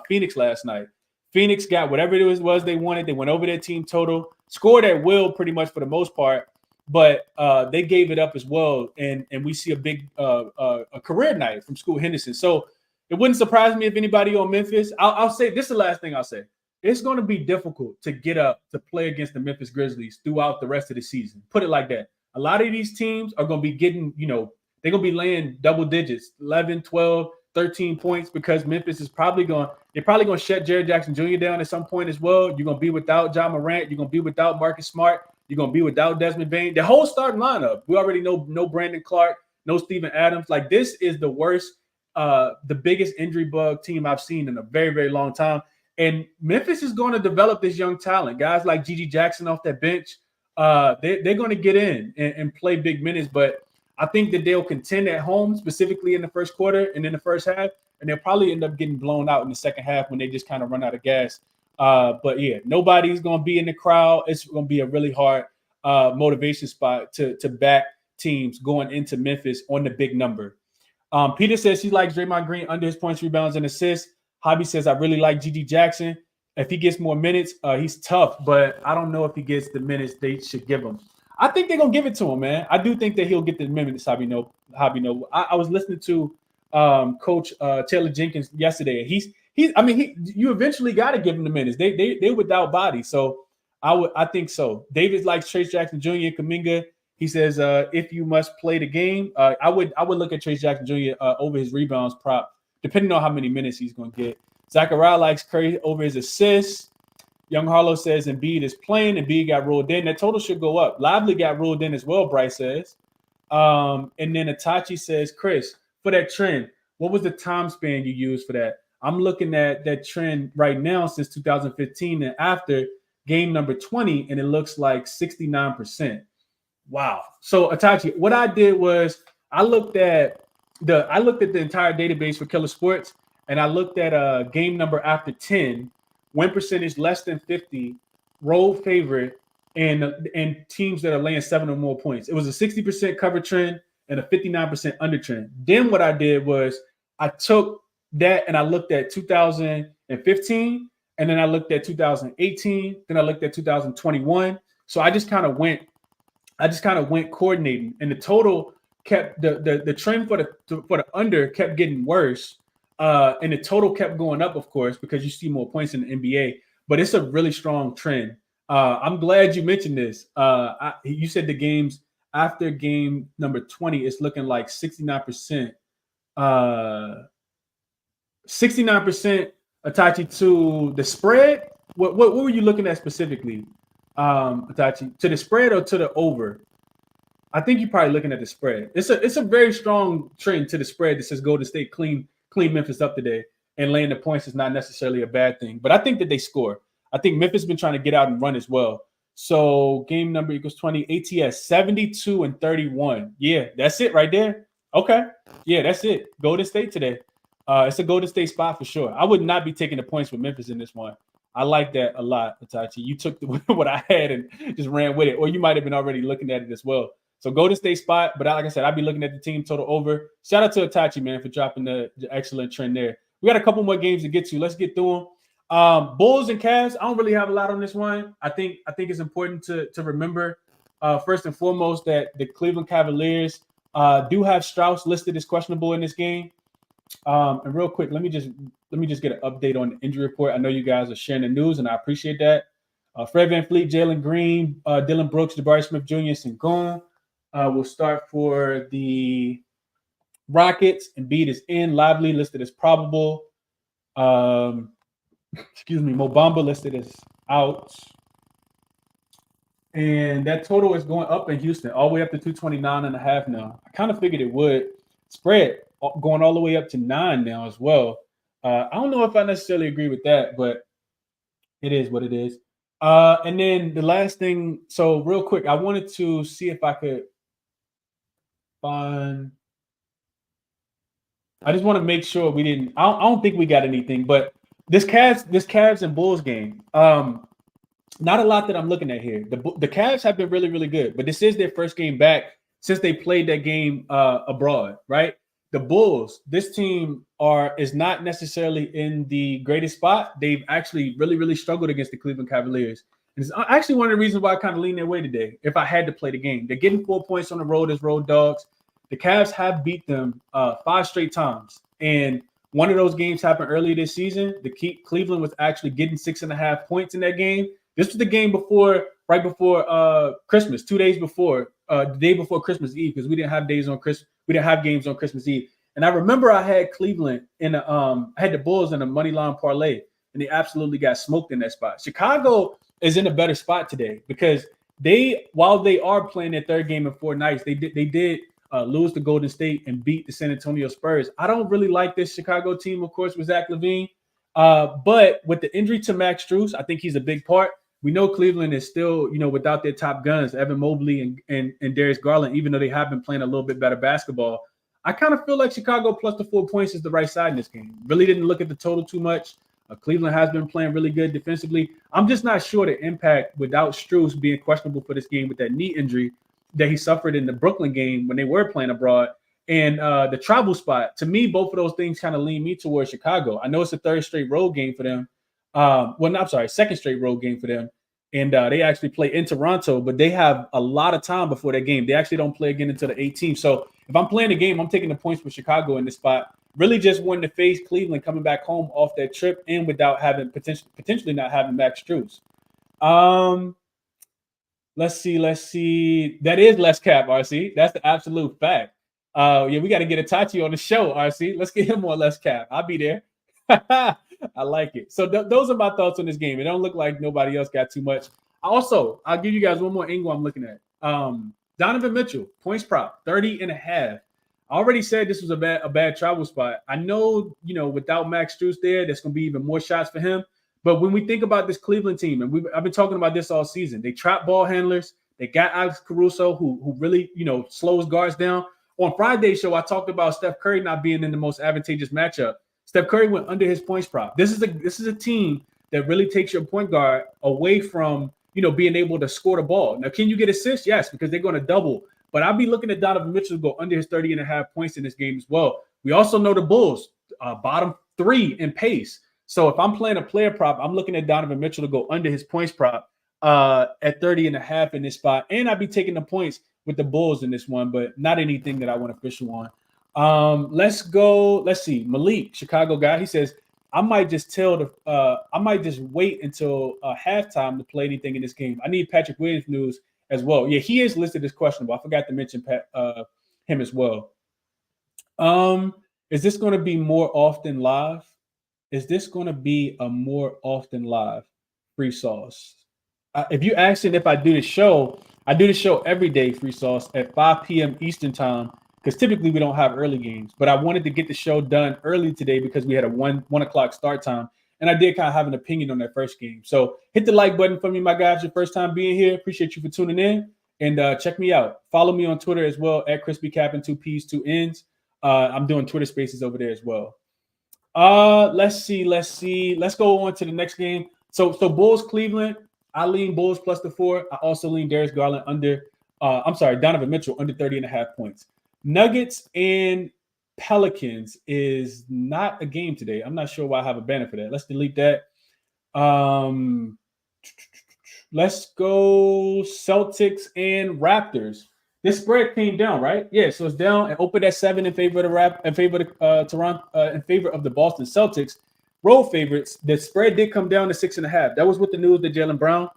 Phoenix last night. Phoenix got whatever it was they wanted. They went over their team total, scored at will pretty much for the most part, but they gave it up as well. And we see a big a career night from Scoot Henderson. So it wouldn't surprise me if anybody on Memphis. I'll say this is the last thing I'll say. it's going to be difficult to get up to play against the Memphis Grizzlies throughout the rest of the season. Put it like that. A lot of these teams are going to be getting, they're going to be laying double digits, 11, 12, 13 points, because Memphis is probably going to shut Jared Jackson Jr. down at some point as well. You're going to be without John Morant. You're going to be without Marcus Smart. You're going to be without Desmond Bane. The whole starting lineup. We already know no Brandon Clark, no Steven Adams. Like, this is the worst, the biggest injury bug team I've seen in a very, very long time. And Memphis is going to develop this young talent. Guys like Gigi Jackson off that bench, they're going to get in and play big minutes. But I think that they'll contend at home, specifically in the first quarter and in the first half. And they'll probably end up getting blown out in the second half when they just kind of run out of gas. But, yeah, nobody's going to be in the crowd. It's going to be a really hard motivation spot to back teams going into Memphis on the big number. Peter says he likes Draymond Green under his points, rebounds, and assists. Hobby says, I really like Gigi Jackson. If he gets more minutes, he's tough, but I don't know if he gets the minutes they should give him. I think they're going to give it to him, man. I do think that he'll get the minutes, Hobby. I was listening to Coach Taylor Jenkins yesterday. You eventually got to give him the minutes. They're without body. So I think so. David likes Trace Jackson Jr. and Kuminga. He says, if you must play the game, I would look at Trace Jackson Jr. Over his rebounds prop, depending on how many minutes he's going to get. Zachariah likes Curry over his assists. Young Harlow says Embiid is playing. Embiid got ruled in. That total should go up. Lively got ruled in as well, Bryce says. And then Itachi says, Chris, for that trend, what was the time span you used for that? I'm looking at that trend right now since 2015 and after game number 20, and it looks like 69%. Wow. So Itachi, what I did was I looked at the entire database for Killer Sports, and I looked at game number after 10, win percentage less than 50, road favorite, and teams that are laying 7 or more points. It was a 60% cover trend and a 59% under trend. Then what I did was I took that and I looked at 2015, and then I looked at 2018, then I looked at 2021. So I just kind of went coordinating, and the total kept the trend for the under kept getting worse, and the total kept going up, of course, because you see more points in the NBA. But it's a really strong trend. I'm glad you mentioned this. You said the games after game number 20 is looking like 69%. 69% Itachi to the spread. What were you looking at specifically, Itachi? To the spread or to the over? I think you're probably looking at the spread. It's a very strong trend to the spread that says Golden State clean Memphis up today, and laying the points is not necessarily a bad thing. But I think that they score. I think Memphis has been trying to get out and run as well. So game number equals 20. ATS 72 and 31. Yeah, that's it right there. Okay. Yeah, that's it. Golden State today. It's a Golden State spot for sure. I would not be taking the points with Memphis in this one. I like that a lot, Itachi. You took what I had and just ran with it, or you might have been already looking at it as well. So Golden State spot, but like I said, I'd be looking at the team total over. Shout out to Itachi, man, for dropping the excellent trend there. We got a couple more games to get to. Let's get through them. Bulls and Cavs. I don't really have a lot on this one. I think it's important to remember first and foremost that the Cleveland Cavaliers do have Strauss listed as questionable in this game. And real quick, let me just get an update on the injury report. I know you guys are sharing the news, and I appreciate that. Fred VanVleet, Jalen Green, Dylan Brooks, Jabari Smith Jr., Sengun will start for the Rockets. Embiid is in. Lively listed as probable. Mo Bamba listed as out. And that total is going up in Houston, all the way up to 229.5 now. I kind of figured it would. Spread going all the way up to 9 now as well. I don't know if I necessarily agree with that, but it is what it is. And then the last thing, so real quick, I wanted to see if I could find. I just want to make sure we didn't. I don't think we got anything, but this Cavs and Bulls game. Not a lot that I'm looking at here. The Cavs have been really, really good, but this is their first game back since they played that game abroad, right? The Bulls, this team is not necessarily in the greatest spot. They've actually really, really struggled against the Cleveland Cavaliers. And it's actually one of the reasons why I kind of lean their way today if I had to play the game. They're getting 4 points on the road as road dogs. The Cavs have beat them 5 straight times. And one of those games happened earlier this season. Cleveland was actually getting 6.5 points in that game. This was the game right before Christmas, 2 days before, the day before Christmas Eve, because we didn't have games on Christmas Eve. And I remember I had Cleveland I had the Bulls in a money line parlay, and they absolutely got smoked in that spot. Chicago is in a better spot today because while they are playing their third game in 4 nights, they did lose to Golden State and beat the San Antonio Spurs. I don't really like this Chicago team, of course, with Zach LaVine. But with the injury to Max Strus, I think he's a big part. We know Cleveland is still, without their top guns, Evan Mobley and Darius Garland, even though they have been playing a little bit better basketball. I kind of feel like Chicago plus the 4 points is the right side in this game. Really didn't look at the total too much. Cleveland has been playing really good defensively. I'm just not sure the impact without Strus being questionable for this game with that knee injury that he suffered in the Brooklyn game when they were playing abroad. And the travel spot, to me, both of those things kind of lean me towards Chicago. I know it's a third straight road game for them. Second straight road game for them. And they actually play in Toronto, but they have a lot of time before that game. They actually don't play again until the 18th. So if I'm playing the game, I'm taking the points for Chicago in this spot. Really just wanting to face Cleveland coming back home off that trip and without having potentially not having Max Strus. Let's see. That is less cap, RC. That's the absolute fact. We got to get Itachi on the show, RC. Let's get him more less cap. I'll be there. I like it. So those are my thoughts on this game. It don't look like nobody else got too much. Also, I'll give you guys one more angle I'm looking at. Donovan Mitchell, points prop, 30.5. I already said this was a bad travel spot. I know, without Max Strus there, there's going to be even more shots for him. But when we think about this Cleveland team, and I've been talking about this all season, they trap ball handlers. They got Alex Caruso, who really, slows guards down. On Friday's show, I talked about Steph Curry not being in the most advantageous matchup. Steph Curry went under his points prop. This is a team that really takes your point guard away from, being able to score the ball. Now, can you get assists? Yes, because they're going to double. But I'll be looking at Donovan Mitchell to go under his 30.5 points in this game as well. We also know the Bulls, bottom 3 in pace. So if I'm playing a player prop, I'm looking at Donovan Mitchell to go under his points prop at 30.5 in this spot. And I'd be taking the points with the Bulls in this one, but not anything that I want official on. Let's go. Let's see. Malik, Chicago guy. He says, I might just wait until halftime to play anything in this game. I need Patrick Williams news as well. Yeah, he is listed as questionable. I forgot to mention him as well. Is this going to be more often live? Is this going to be a more often live free sauce? If you asking if I do the show every day, free sauce, at 5 p.m. Eastern time, because typically we don't have early games. But I wanted to get the show done early today because we had a 1 o'clock start time. And I did kind of have an opinion on that first game. So hit the like button for me, my guys. Your first time being here. Appreciate you for tuning in. And check me out. Follow me on Twitter as well, at ChrisBeCappinn, 2 P's, 2 N's. I'm doing Twitter spaces over there as well. Let's see. Let's go on to the next game. So Bulls, Cleveland. I lean Bulls plus the 4. I also lean Darius Garland Donovan Mitchell under 30.5 points. Nuggets and Pelicans is not a game today. I'm not sure why I have a banner for that. Let's delete that. Let's go Celtics and Raptors. This spread came down, right? Yeah, so it's down and opened at 7 in favor of the Toronto, in favor of the Boston Celtics. Road favorites. The spread did come down to 6.5. That was with the news that Jaylen Brown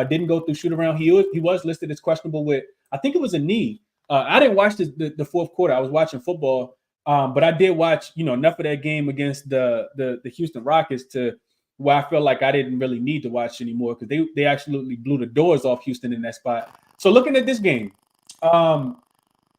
didn't go through shoot around. He was listed as questionable with, I think it was a knee. I didn't watch the fourth quarter. I was watching football, but I did watch enough of that game against the Houston Rockets to where I felt like I didn't really need to watch anymore because they absolutely blew the doors off Houston in that spot. So looking at this game,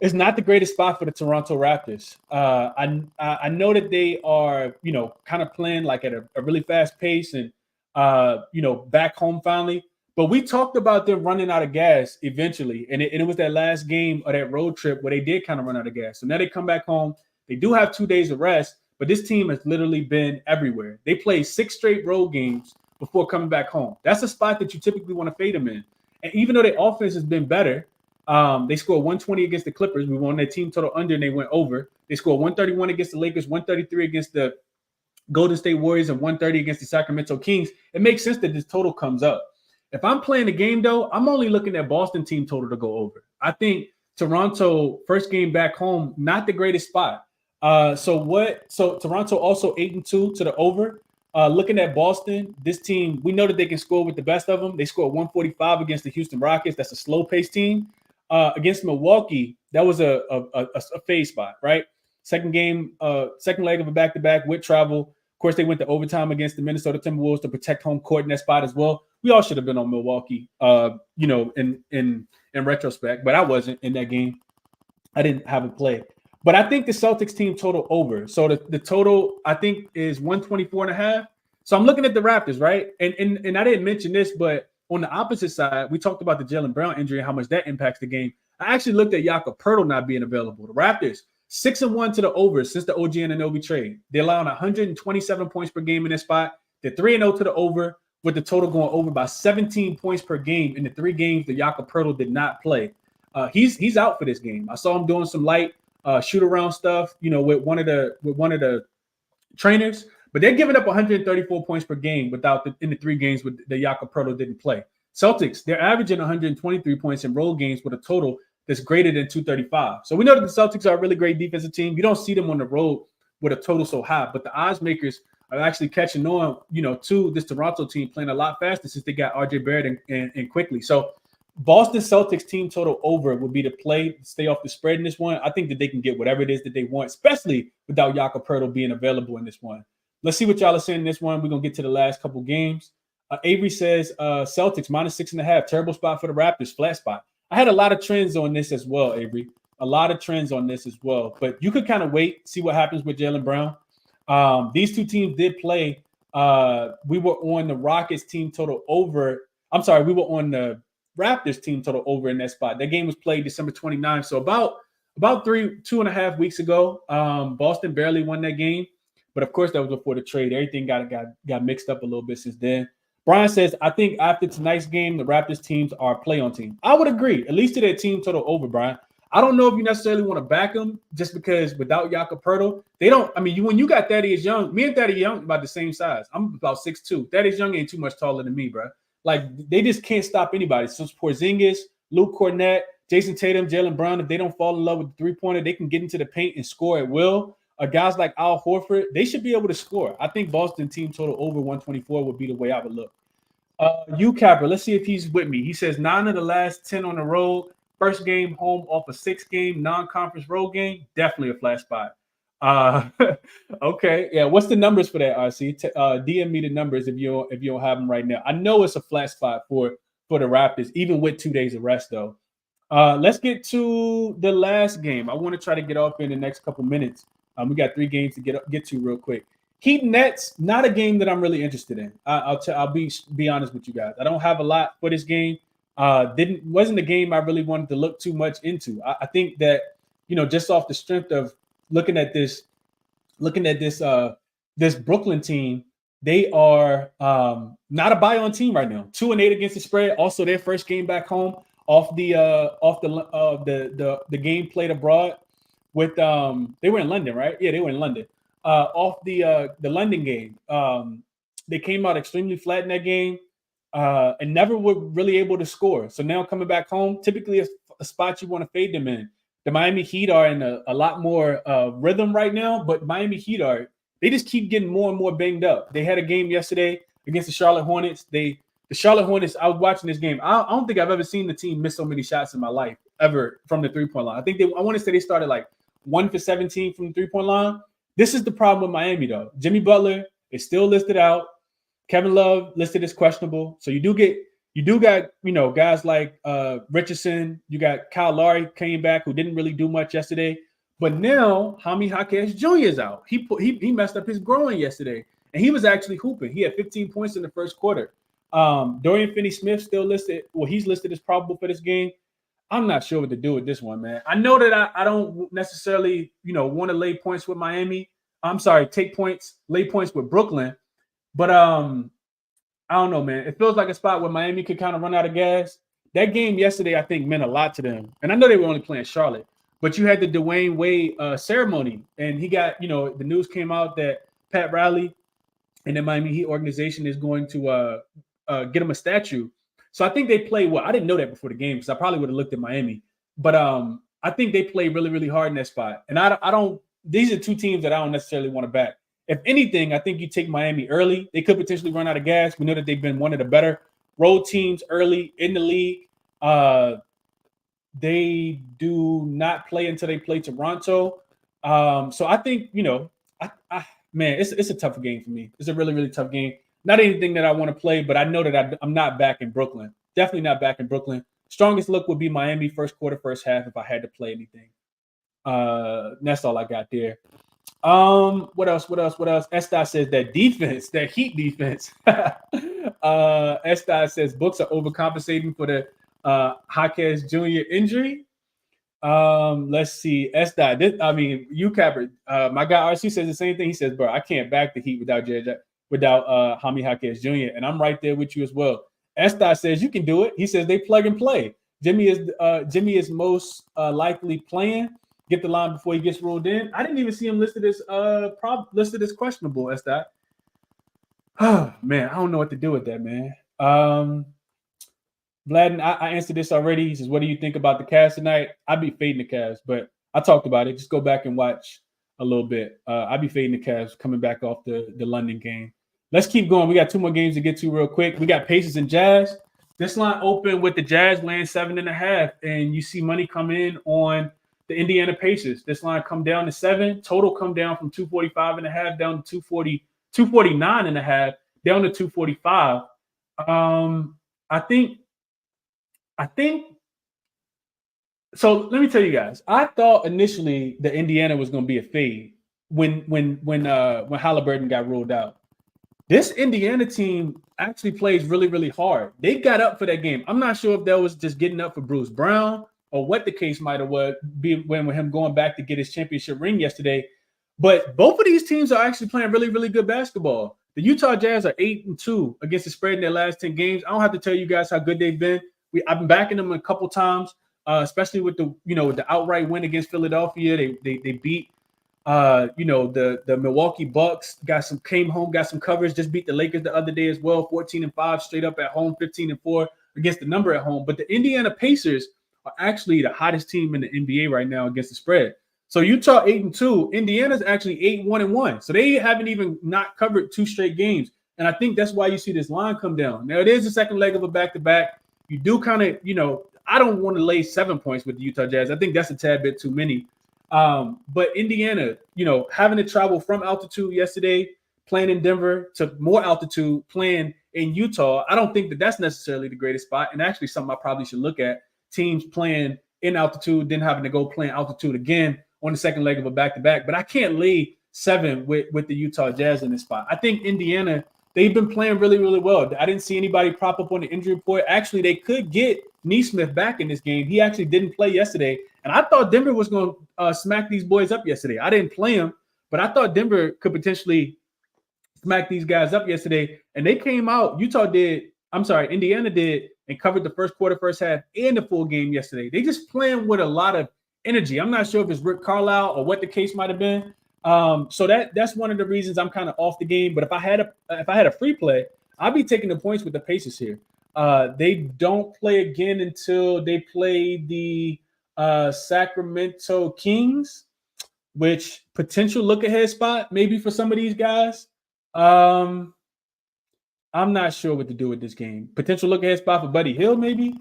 it's not the greatest spot for the Toronto Raptors. I know that they are kind of playing like at a really fast pace and back home finally. But we talked about them running out of gas eventually, and it was that last game of that road trip where they did kind of run out of gas. So now they come back home. They do have 2 days of rest, but this team has literally been everywhere. They played 6 straight road games before coming back home. That's a spot that you typically want to fade them in. And even though their offense has been better, they scored 120 against the Clippers. We won their team total under, and they went over. They scored 131 against the Lakers, 133 against the Golden State Warriors, and 130 against the Sacramento Kings. It makes sense that this total comes up. If I'm playing the game, though, I'm only looking at Boston team total to go over. I think Toronto, first game back home, not the greatest spot. So Toronto also 8-2 to the over. Looking at Boston, this team, we know that they can score with the best of them. They scored 145 against the Houston Rockets. That's a slow-paced team. Against Milwaukee, that was a phase spot, right? Second leg of a back-to-back with travel. Of course, they went to overtime against the Minnesota Timberwolves to protect home court in that spot as well. We all should have been on Milwaukee, in retrospect, but I wasn't in that game. I didn't have a play. But I think the Celtics team total over. So the total, I think, is 124.5. So I'm looking at the Raptors, right? And I didn't mention this, but on the opposite side, we talked about the Jaylen Brown injury and how much that impacts the game. I actually looked at Jakob Poeltl not being available. The Raptors, 6-1 to the over since the OG Anunoby trade. They're allowing 127 points per game in this spot. They're 3-0 to the over, with the total going over by 17 points per game in the 3 games that Jakob Poeltl did not play. He's out for this game. I saw him doing some light shoot around stuff, with one of the trainers, but they're giving up 134 points per game in the 3 games with the Jakob Poeltl didn't play. Celtics, they're averaging 123 points in road games with a total that's greater than 235. So we know that the Celtics are a really great defensive team. You don't see them on the road with a total so high, but the odds makers are actually catching on, to this Toronto team playing a lot faster since they got RJ Barrett and quickly. So Boston Celtics team total over would be the play, stay off the spread in this one. I think that they can get whatever it is that they want, especially without Jakob Poeltl being available in this one. Let's see what y'all are saying in this one. We're going to get to the last couple games. Avery says Celtics -6.5. Terrible spot for the Raptors, flat spot. I had a lot of trends on this as well, Avery. A lot of trends on this as well. But you could kind of wait, see what happens with Jaylen Brown. These two teams did play. We were on the Rockets team total over. I'm sorry, we were on the Raptors team total over in that spot. That game was played December 29th. So about 2.5 weeks ago, Boston barely won that game. But of course, that was before the trade. Everything got mixed up a little bit since then. Brian says, I think after tonight's game, the Raptors teams are a play-on team. I would agree, at least to their team total over, Brian. I don't know if you necessarily want to back them just because without Jakob Poeltl, they don't. I mean, when you got Thaddeus Young, me and Thaddeus Young about the same size. I'm about 6'2". Thaddeus Young ain't too much taller than me, bro. Like, they just can't stop anybody. So Porzingis, Luke Cornett, Jason Tatum, Jaylen Brown, if they don't fall in love with the three-pointer, they can get into the paint and score at will. Guys like Al Horford, they should be able to score. I think Boston team total over 124 would be the way I would look. Capper, let's see if he's with me. He says 9 of the last 10 on the road. First game home off a 6-game non-conference road game. Definitely a flat spot. Okay, yeah. What's the numbers for that, RC? DM me the numbers if you don't have them right now. I know it's a flat spot for the Raptors, even with 2 days of rest, though. Let's get to the last game. I want to try to get off in the next couple minutes. We got 3 games to get to real quick. Heat Nets, not a game that I'm really interested in. I'll be honest with you guys. I don't have a lot for this game. Wasn't a game I really wanted to look too much into. I think that just off the strength of looking at this Brooklyn team, they are not a buy-on team right now. 2-8 against the spread. Also, their first game back home off the game played abroad with they were in London, right? Yeah, they were in London. Off the London game, they came out extremely flat in that game and never were really able to score. So now coming back home, typically a spot you want to fade them in. The Miami Heat are in a lot more rhythm right now, but Miami Heat they just keep getting more and more banged up. They had a game yesterday against the Charlotte Hornets. The Charlotte Hornets, I was watching this game. I don't think I've ever seen the team miss so many shots in my life ever from the three-point line. I want to say they started like 1 for 17 from the three-point line. This is the problem with Miami, though. Jimmy Butler is still listed out. Kevin Love listed as questionable. So you do got guys like Richardson. You got Kyle Lowry came back who didn't really do much yesterday. But now Jaime Jaquez Jr. is out. He messed up his groin yesterday, and he was actually hooping. He had 15 points in the first quarter. Dorian Finney-Smith still listed. Well, he's listed as probable for this game. I'm not sure what to do with this one, man. I know that I don't necessarily, want to lay points with Miami. I'm sorry, lay points with Brooklyn. But I don't know, man. It feels like a spot where Miami could kind of run out of gas. That game yesterday, I think, meant a lot to them. And I know they were only playing Charlotte, but you had the Dwayne Wade ceremony, and he got, the news came out that Pat Riley and the Miami Heat organization is going to get him a statue. So I think they play well. I didn't know that before the game because I probably would have looked at Miami. But I think they play really, really hard in that spot. And I don't these are two teams that I don't necessarily want to back. If anything, I think you take Miami early. They could potentially run out of gas. We know that they've been one of the better road teams early in the league. They do not play until they play Toronto. So I think, man, it's a tough game for me. It's a really, really tough game. Not anything that I want to play, but I know that I'm not back in Brooklyn. Definitely not back in Brooklyn. Strongest look would be Miami first quarter, first half if I had to play anything. That's all I got there. What else? Estai says that defense, that Heat defense. Estai says books are overcompensating for the Jaquez Jr. injury. Let's see. Estai, ChrisBeCappinn. My guy RC says the same thing. He says, bro, I can't back the Heat without Jaime Jaquez Jr. And I'm right there with you as well. Estai says you can do it. He says they plug and play. Jimmy is most likely playing. Get the line before he gets ruled in. I didn't even see him listed as questionable. Estai. Oh man, I don't know what to do with that, man. Vladden, I answered this already. He says, what do you think about the Cavs tonight? I'd be fading the Cavs, but I talked about it. Just go back and watch a little bit. I'd be fading the Cavs coming back off the London game. Let's keep going. We got two more games to get to real quick. We got Pacers and Jazz. This line opened with the Jazz laying 7.5, and you see money come in on the Indiana Pacers. This line come down to 7. Total come down from 245.5 down to 249.5 down to 245. I think so. Let me tell you guys. I thought initially the Indiana was going to be a fade when Halliburton got ruled out. This Indiana team actually plays really, really hard. They got up for that game. I'm not sure if that was just getting up for Bruce Brown or what the case might have been with him going back to get his championship ring yesterday. But both of these teams are actually playing really, really good basketball. The Utah Jazz are 8-2 against the spread in their last 10 games. I don't have to tell you guys how good they've been. I've been backing them a couple times, especially with the outright win against Philadelphia. They beat the Milwaukee Bucks. Came home, got some coverage. Just beat the Lakers the other day as well. 14-5 straight up at home. 15-4 against the number at home. But the Indiana Pacers are actually the hottest team in the NBA right now against the spread. So Utah 8-2, Indiana's actually 8-1-1. So they haven't even not covered 2 straight games. And I think that's why you see this line come down. Now it is the second leg of a back-to-back. You do kind of, I don't want to lay 7 points with the Utah Jazz. I think that's a tad bit too many. But Indiana, having to travel from altitude yesterday, playing in Denver to more altitude, playing in Utah, I don't think that that's necessarily the greatest spot. And actually something I probably should look at, teams playing in altitude, then having to go play in altitude again on the second leg of a back-to-back. But I can't lay 7 with the Utah Jazz in this spot. I think Indiana, they've been playing really, really well. I didn't see anybody prop up on the injury report. Actually, they could get Nesmith back in this game. He actually didn't play yesterday. And I thought Denver was going to smack these boys up yesterday. I didn't play them, but I thought Denver could potentially smack these guys up yesterday. And they came out. Indiana did, and covered the first quarter, first half, and the full game yesterday. They just playing with a lot of energy. I'm not sure if it's Rick Carlisle or what the case might have been. So that's one of the reasons I'm kind of off the game. But if I had a free play, I'd be taking the points with the Pacers here. They don't play again until they play the Sacramento Kings, which potential look ahead spot maybe for some of these guys. I'm not sure what to do with this game. Potential look ahead spot for Buddy Hield maybe.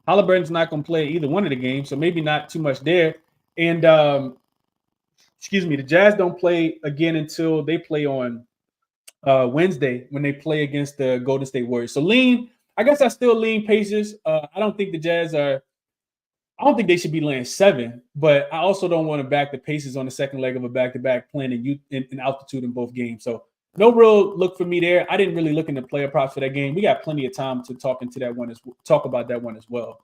Halliburton's not going to play either one of the games, so maybe not too much there. And the Jazz don't play again until they play on Wednesday when they play against the Golden State Warriors. So I guess I still lean Pacers. I don't think the Jazz I don't think they should be laying 7, but I also don't want to back the Pacers on the second leg of a back-to-back playing in altitude in both games. So no real look for me there. I didn't really look into player props for that game. We got plenty of time to talk about that one as well.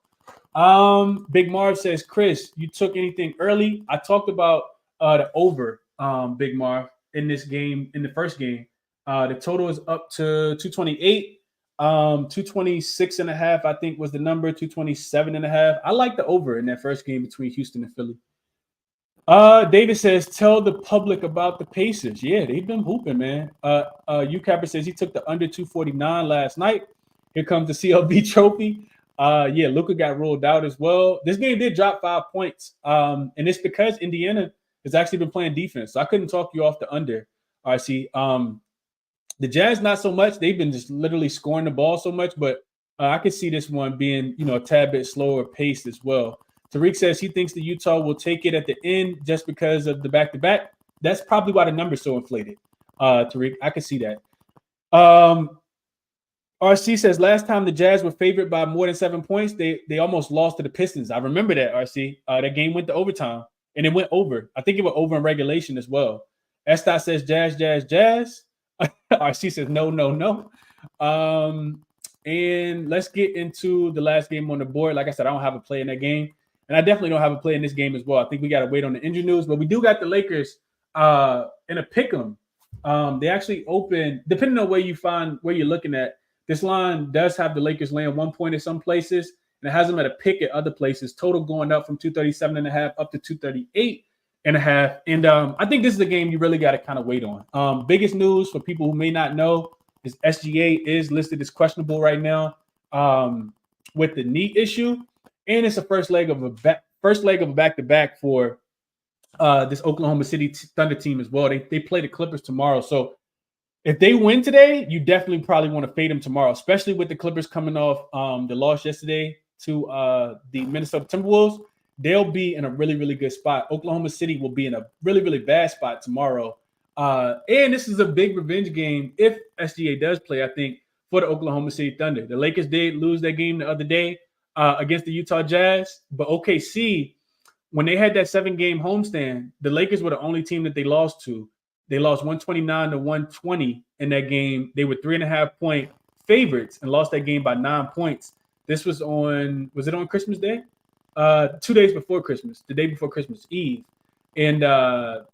Big Marv says, Chris, you took anything early? I talked about the over, Big Marv, in this game, in the first game. The total is up to 228. 226.5, I think, was the number. 227.5. I like the over in that first game between Houston and Philly. David says, tell the public about the Pacers. Yeah, they've been hooping, man. ChrisBeCappinn says he took the under 249 last night. Here comes the CLB trophy. Luka got ruled out as well. This game did drop 5 points. And it's because Indiana has actually been playing defense. So I couldn't talk you off the under, RC. The Jazz, not so much. They've been just literally scoring the ball so much, but I could see this one being, a tad bit slower paced as well. Tariq says he thinks the Utah will take it at the end just because of the back-to-back. That's probably why the number's so inflated, Tariq. I can see that. RC says last time the Jazz were favored by more than 7 points, they almost lost to the Pistons. I remember that, RC. That game went to overtime, and it went over. I think it went over in regulation as well. Estat says Jazz, Jazz, Jazz. RC says no. And let's get into the last game on the board. Like I said, I don't have a play in that game, and I definitely don't have a play in this game as well. I think we got to wait on the injury news, but we do got the Lakers in a pick 'em. They actually open, depending on where you're looking at. This line does have the Lakers laying 1 point at some places, and it has them at a pick at other places. Total going up from 237.5 up to 238.5. And I think this is a game you really got to kind of wait on. Biggest news for people who may not know is SGA is listed as questionable right now with the knee issue, and it's the first leg of a back-to-back for this Oklahoma City Thunder team as well. They play the Clippers tomorrow, so if they win today, you definitely probably want to fade them tomorrow, especially with the Clippers coming off the loss yesterday to the Minnesota Timberwolves. They'll be in a really, really good spot. Oklahoma City will be in a really, really bad spot tomorrow. And this is a big revenge game if SGA does play, I think, for the Oklahoma City Thunder. The Lakers did lose that game the other day against the Utah Jazz, but OKC, when they had that 7-game homestand, the Lakers were the only team that they lost to. They lost 129-120 in that game. They were 3.5-point favorites and lost that game by 9 points. This was it on Christmas Day? 2 days before Christmas, the day before Christmas Eve. And there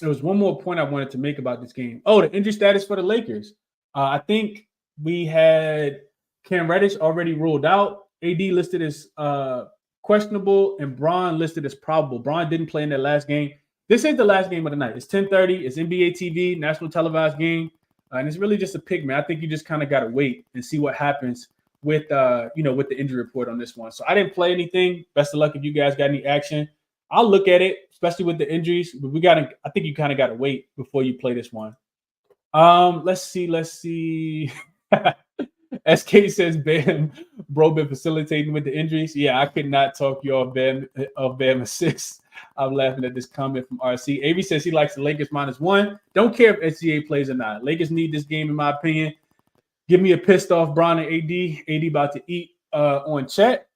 was one more point I wanted to make about this game. Oh, the injury status for the Lakers. I think we had Cam Reddish already ruled out. AD listed as questionable, and Bron listed as probable. Bron didn't play in that last game. This is the last game of the night. It's 10:30. It's NBA TV, national televised game, and it's really just a pick, man. I think you just kind of got to wait and see what happens with with the injury report on this one. So I didn't play anything. Best of luck if you guys got any action. I'll look at it, especially with the injuries. But I think you kind of got to wait before you play this one. Let's see. SK says Bam, bro, been facilitating with the injuries. Yeah, I could not talk you off Bam assists. I'm laughing at this comment from RC. Avery says he likes the Lakers -1. Don't care if SGA plays or not. Lakers need this game, in my opinion. Give me a pissed off Bron and AD. AD about to eat on chat.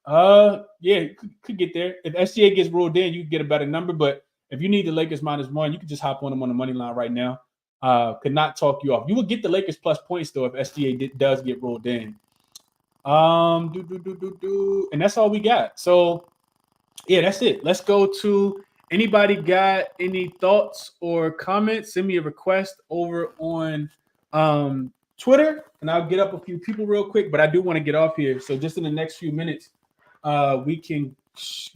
Yeah, could get there. If SGA gets ruled in, you can get a better number. But if you need the Lakers -1, you can just hop on them on the money line right now. Could not talk you off. You will get the Lakers plus points though if SGA does get ruled in. And that's all we got. So yeah, that's it. Let's go to anybody got any thoughts or comments? Send me a request over on Twitter, and I'll get up a few people real quick. But I do want to get off here, so just in the next few minutes, we can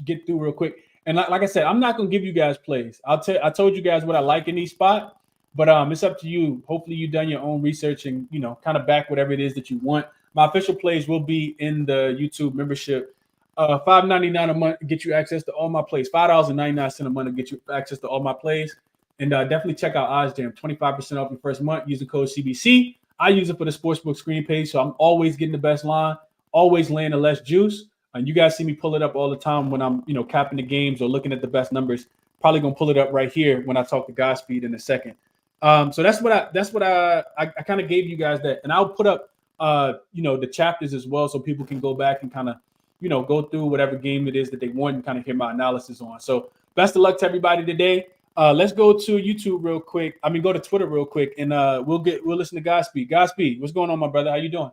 get through real quick. And like I said, I'm not gonna give you guys plays. I told you guys what I like in each spot. But it's up to you. Hopefully you've done your own research and, kind of back whatever it is that you want. My official plays will be in the YouTube membership. $5.99 a month get you access to all my plays. $5.99 a month to get you access to all my plays. And definitely check out OddsJam. 25% off your first month using code CBC. I use it for the sportsbook screen page, so I'm always getting the best line, always laying the less juice. And you guys see me pull it up all the time when I'm, capping the games or looking at the best numbers. Probably gonna pull it up right here when I talk to Godspeed in a second. So that's what I kind of gave you guys that, and I'll put up the chapters as well, so people can go back and kind of go through whatever game it is that they want and kind of hear my analysis on. So best of luck to everybody today. Let's go to YouTube real quick. Go to Twitter real quick, and we'll listen to Godspeed. Godspeed, what's going on, my brother? How you doing?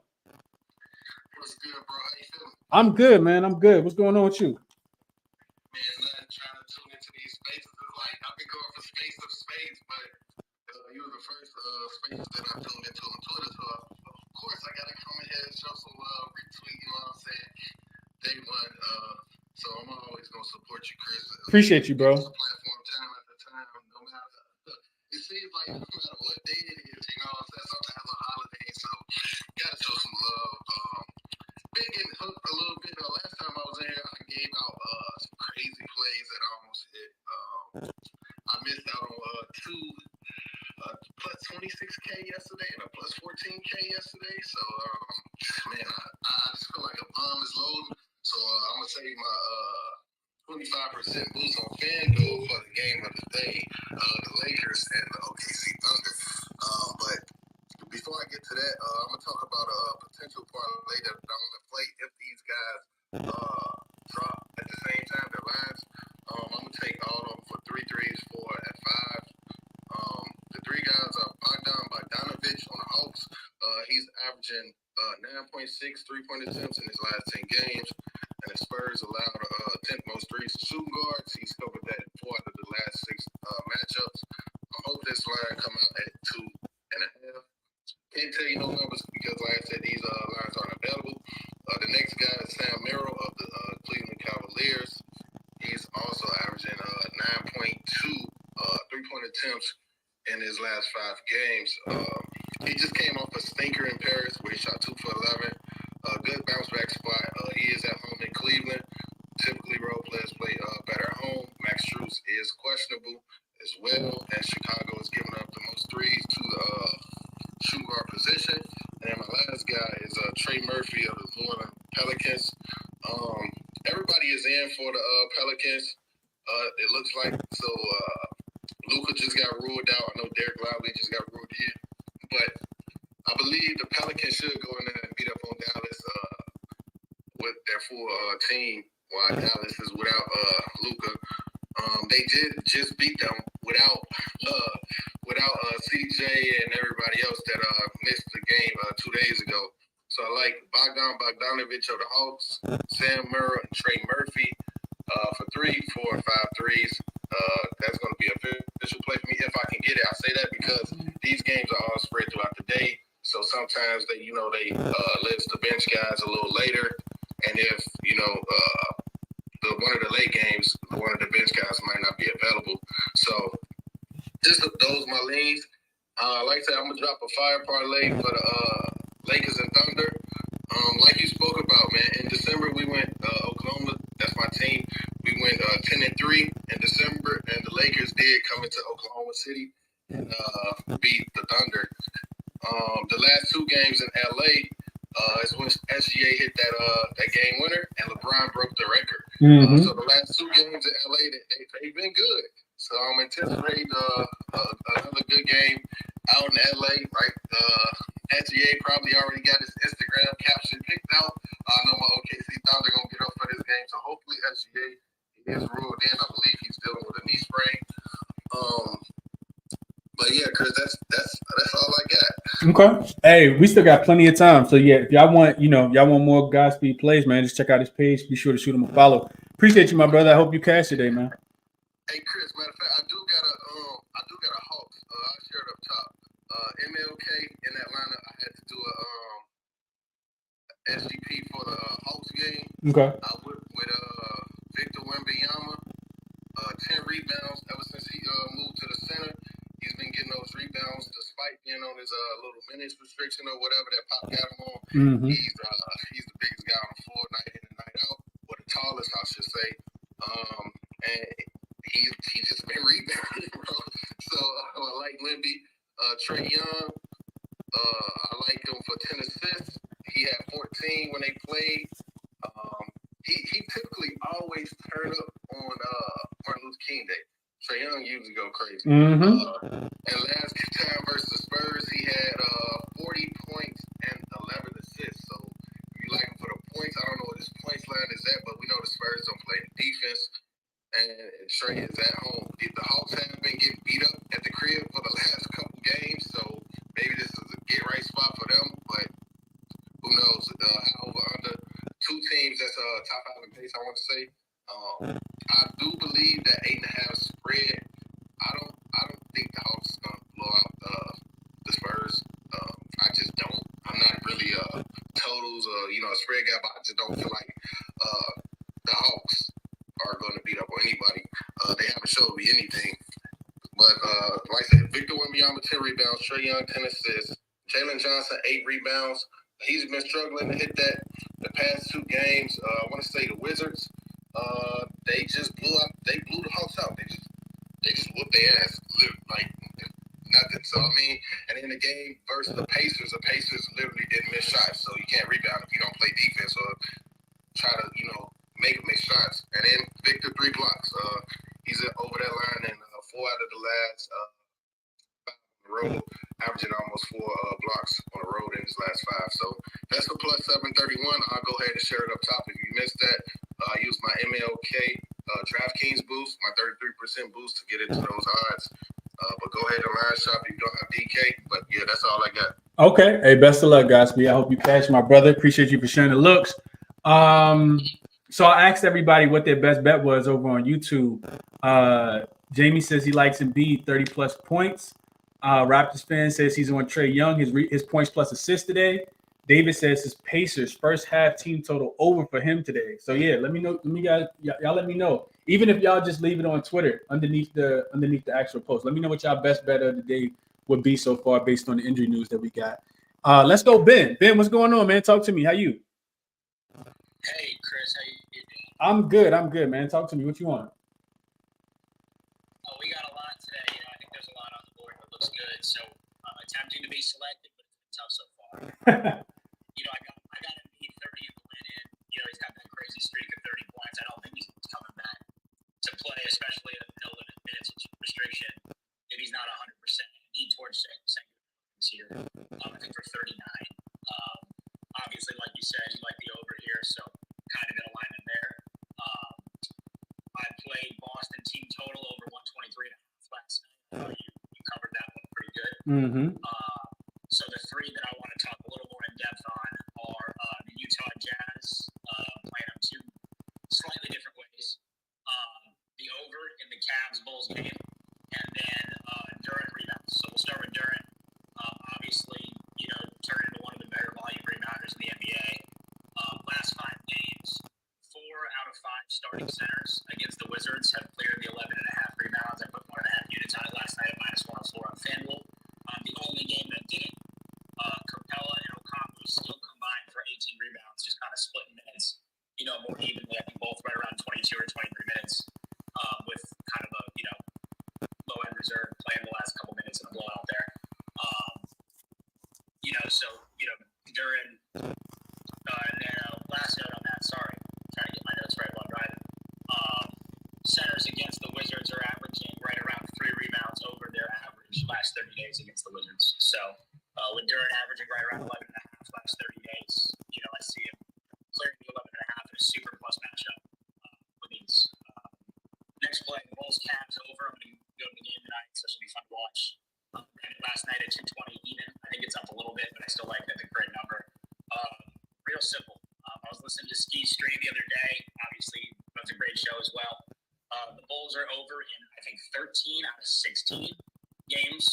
What's good, bro? How you feeling? I'm good, man. I'm good. What's going on with you? Man, nothing. Trying to tune into these spaces. It's like I've been going for space of space, but you were the first space that I tuned into on Twitter. So of course I gotta come in here and show some love, retweet. You know what I'm saying? Day one. So I'm always gonna support you, Chris. Appreciate you, bro. Platform time after time, no matter. It seems like no matter what day it is, you know what I'm saying? Sometimes a holiday, so gotta show some love. Been getting hooked a little bit. Last time I was in here, I gave out some crazy plays that almost hit. say my 25% boost on FanDuel for the game of the day, the Lakers and the OKC Thunder. But before I get to that, I'm gonna talk about a potential parlay that I'm gonna play if these guys drop at the same time. Their lines. I'm gonna take all of them for 3 threes, 4 at 5. The 3 guys are Bogdanovich on the Hawks. He's averaging 9.6 3-point attempts in his last 10 games. And the Spurs allowed 10th most threes to shooting guards. He's covered that in 4 out of the last 6 matchups. I hope this line come out at 2.5. Can't tell you no numbers because, like I said, these lines aren't available. The next guy is Sam Merrill of the Cleveland Cavaliers. He's also averaging 9.2 3-point attempts in his last 5 games. He just came off a stinker in Paris where he shot 2 for 11. Good bounce back spot. He is at home in Cleveland. Typically, role players play better at home. Max Strus is questionable as well, and Chicago is giving up the most threes to the shoot guard position. And my last guy is Trey Murphy of the New Orleans Pelicans. Everybody is in for the Pelicans. It looks like so. Luka just got ruled out. I know Derek Lively just got ruled in, but I believe the Pelicans should go in there and beat up on Dallas with their full team. While Dallas is without Luka, they did just beat them without CJ and everybody else that missed the game 2 days ago. So I like Bogdanovich of the Hawks, Sam Merrill, and Trey Murphy for 3, 4, and 5 threes. That's going to be a official play for me if I can get it. I say that because these games are all spread throughout the day. So sometimes they list the bench guys a little later. And if, one of the late games, one of the bench guys might not be available. So just those my leans. Like I said, I'm going to drop a fire parlay for the Lakers and Thunder. Like you spoke about, man, in December we went Oklahoma. That's my team. We went 10-3 in December, and the Lakers did come into Oklahoma City and beat the Thunder. The last 2 games in LA is when SGA hit that game winner, and LeBron broke the record. So the last 2 games in LA, they've been good. So I'm anticipating another good game out in LA. Right, SGA probably already got his Instagram caption picked out. I know my OKC Thunder gonna get up for this game, so hopefully SGA is ruled in. I believe he's dealing with a knee sprain. But yeah, Chris, that's all I got. Okay. Hey, we still got plenty of time. So yeah, if y'all want more Godspeed plays, man, just check out his page. Be sure to shoot him a follow. Appreciate you, my brother. I hope you cash today, man. Hey Chris, matter of fact, I do got a Hawks. I shared up top. MLK in Atlanta. I had to do a SGP for the Hawks game. Okay. With Victor Wembanyama, 10 rebounds ever since he moved to the center. He's been getting those rebounds despite being on his little minutes restriction or whatever that Pop got him on. He's the biggest guy on the floor night in and night out, or the tallest, I should say. And he just been rebounding, bro. So I like Wemby. Trae Young, I like him for 10 assists. He had 14 when they played. He typically always turn up on Martin Luther King Day. Trae Young usually go crazy. And last time versus the Spurs, he had 40 points and 11 assists. So if you like him for the points, I don't know what his points line is at, but we know the Spurs don't play defense. And Trae is at home. The Hawks have been getting beat up at the crib for the last couple games, so maybe this is a get-right spot for them. But who knows? Over under 2 teams that's top 5 in pace, I want to say. I do believe that 8.5 spread. I don't think the Hawks is gonna blow out the Spurs. I just don't. I'm not really totals or a spread guy, but I just don't feel like the Hawks are going to beat up on anybody. They haven't showed me anything. But like I said, Victor Wembanyama 10 rebounds, Trae Young 10 assists, Jalen Johnson 8 rebounds. He's been struggling to hit that the past 2 games. I want to say the Wizards. They just blew the Hawks out. They just whooped their ass like nothing. So I mean, and in the game versus the Pacers literally didn't miss shots. So you can't rebound if you don't play defense or try to make shots. And then Victor 3 blocks. He's over that line in 4 out of the last 5 on the road, averaging almost 4 blocks on the road in his last 5. So that's a plus 731. I'll go ahead and share it up top. If you missed that, I use my MLK DraftKings boost, my 33% boost to get into those odds. But go ahead and line shop if you don't have DK. But yeah, that's all I got. Okay. Hey, best of luck, Godspeed. I hope you cash, my brother. Appreciate you for sharing the looks. So I asked everybody what their best bet was over on YouTube. Jamie says he likes Embiid 30 plus points. Raptors fan says he's on Trae Young, his points plus assists today. David says his Pacers first half team total over for him today. So yeah, let me know. Y'all let me know. Even if y'all just leave it on Twitter underneath the actual post. Let me know what y'all best bet of the day would be so far based on the injury news that we got. Let's go, Ben. Ben, what's going on, man? Talk to me. How you? Hey, Chris, how you doing? I'm good, man. Talk to me. What you want? Oh, we got a lot today. I think there's a lot on the board that looks good. So I'm attempting to be selective, but it's been tough so far. I got him 30 in the win-in. He's got that crazy streak of 30 points. I don't think he's coming back to play, especially at no limit minutes restriction. If he's not 100%, he towards second here. I think for 39. Obviously, like you said, you like the over here, so kind of in alignment there. I played Boston team total over 123.5 last night. You covered that one pretty good. Mm-hmm. So the 3 that I want to talk a little more in depth on are the Utah Jazz playing on 2 slightly different ways. The over in the Cavs-Bulls game, and then Durant rebounds. So we'll start with Durant. Obviously, turned into one of the better volume rebounders in the NBA. Last 5 games, 4 out of 5 starting centers against the Wizards have cleared the 11.5 rebounds. I put 1.5 units on it last night at -104 on FanDuel. The only game that didn't, Capella and Okongwu still combined for 18 rebounds, just kind of splitting minutes, more evenly. I think both right around 22 or 23 minutes, with kind of a, low-end reserve playing the last couple minutes in a blowout there. During, and then last note on that, sorry, trying to get my notes right while driving. Centers against the Wizards are averaging right around 3 rebounds over their average last 30 days against the Wizards. So with Durant averaging right around 11.5 last 30 days, I see him clearing the 11.5 in a super plus matchup with these. Next play, Bulls Cavs over. I'm going to go to the game tonight, so it should be fun to watch. Last night at 220 even. I think it's up a little bit, but I still like that the current number. Real simple. I was listening to Ski Stream the other day. Obviously, that's a great show as well. The Bulls are over in, I think, 13 out of 16 games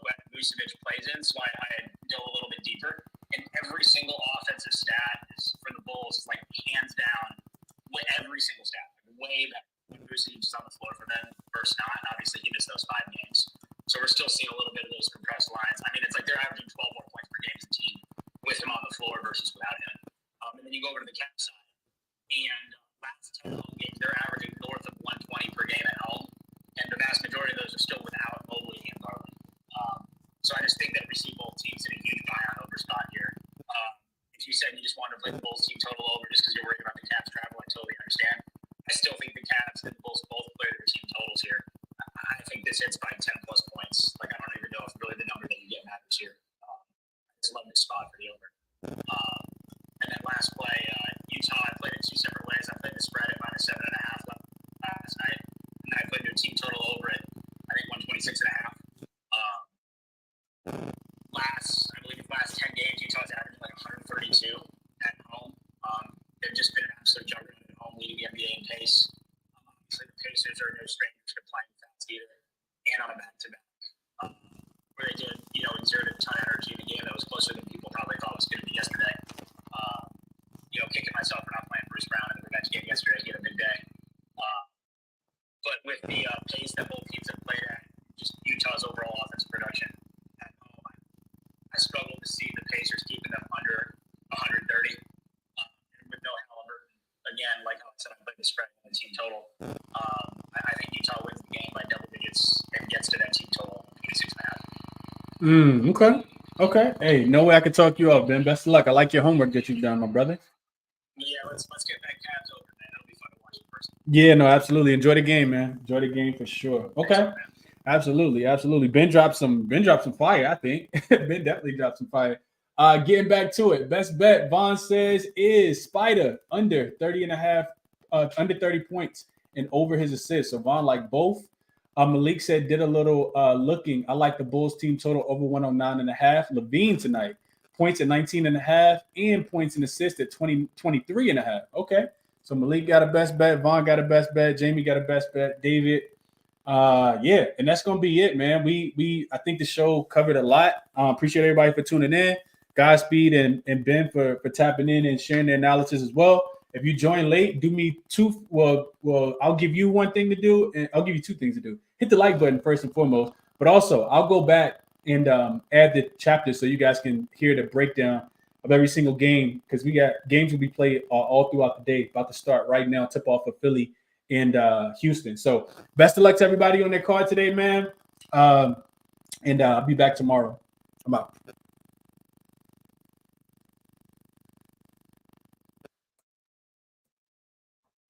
when Vucevic plays in, so I dove a little bit deeper. And every single offensive stat for the Bulls is like hands down, every single stat, way better when Vucevic is on the floor for them versus not. And obviously, he missed those 5 games. So we're still seeing a little bit of those compressed lines. I mean, it's like they're averaging 12 more points per game as a team with him on the floor versus without him. And then you go over to the Cavs side, and last 10 home games, they're averaging north of 120 per game at home, and the vast majority of those are still without Mobley and Garland. So I just think that we see both teams in a huge buy-on over spot here. If you said you just wanted to play the Bulls team total over just because you're worried about the Cavs travel, I totally understand. I still think the Cavs and the Bulls both play their team totals here. I think this hits by 10 plus points. Like, I don't even know if really the number that you get matters here. I just love this spot for the over. And then last play, Utah, I played it 2 separate ways. I played the spread at -7.5 last night. And then I played their team total over at, I think, 126.5. I believe the last 10 games, Utah's averaging like 132 at home. They've just been an absolute juggernaut at home, leading the NBA in pace. Obviously, the Pacers are no strangers to playing fast either, and on a back-to-back, where they did, exerted a ton of energy in a game that was closer than people probably thought it was going to be yesterday. Kicking myself for not playing Bruce Brown in the revenge game yesterday. He had a big day. But with the pace that both teams have played at, just Utah's overall offensive production at home, I struggle to see the Pacers keeping them under 130. And with no Halliburton, again, like I said, I played the spread on the team total. I think Utah wins the game by double digits and gets to that team total 26.5. Okay. Hey, no way I can talk you up, Ben. Best of luck. I like your homework that you've done, my brother. Yeah, let's get that Cavs over, man. That'll be fun to Yeah, no, absolutely. Enjoy the game, man. Enjoy the game for sure. Okay. Absolutely. Ben dropped some fire, I think. Ben definitely dropped some fire. Getting back to it. Best bet, Vaughn says, is Spider under 30 and a half, under 30 points and over his assists. So Vaughn like both. Malik said did a little looking. I like the Bulls team total over 109.5. Levine tonight. Points at 19.5 and points and assists at 23.5. Okay. So Malik got a best bet. Vaughn got a best bet. Jamie got a best bet. David. Yeah, and that's gonna be it, man. I think the show covered a lot. Appreciate everybody for tuning in. Godspeed and Ben for tapping in and sharing their analysis as well. If you join late, do me two. Well, I'll give you one thing to do, and I'll give you two things to do. Hit the like button first and foremost, but also I'll go back and add the chapters so you guys can hear the breakdown of every single game, because we got games will be played all throughout the day. About to start right now. Tip off of Philly and Houston. So best of luck to everybody on their card today, man. And I'll be back tomorrow. I'm out.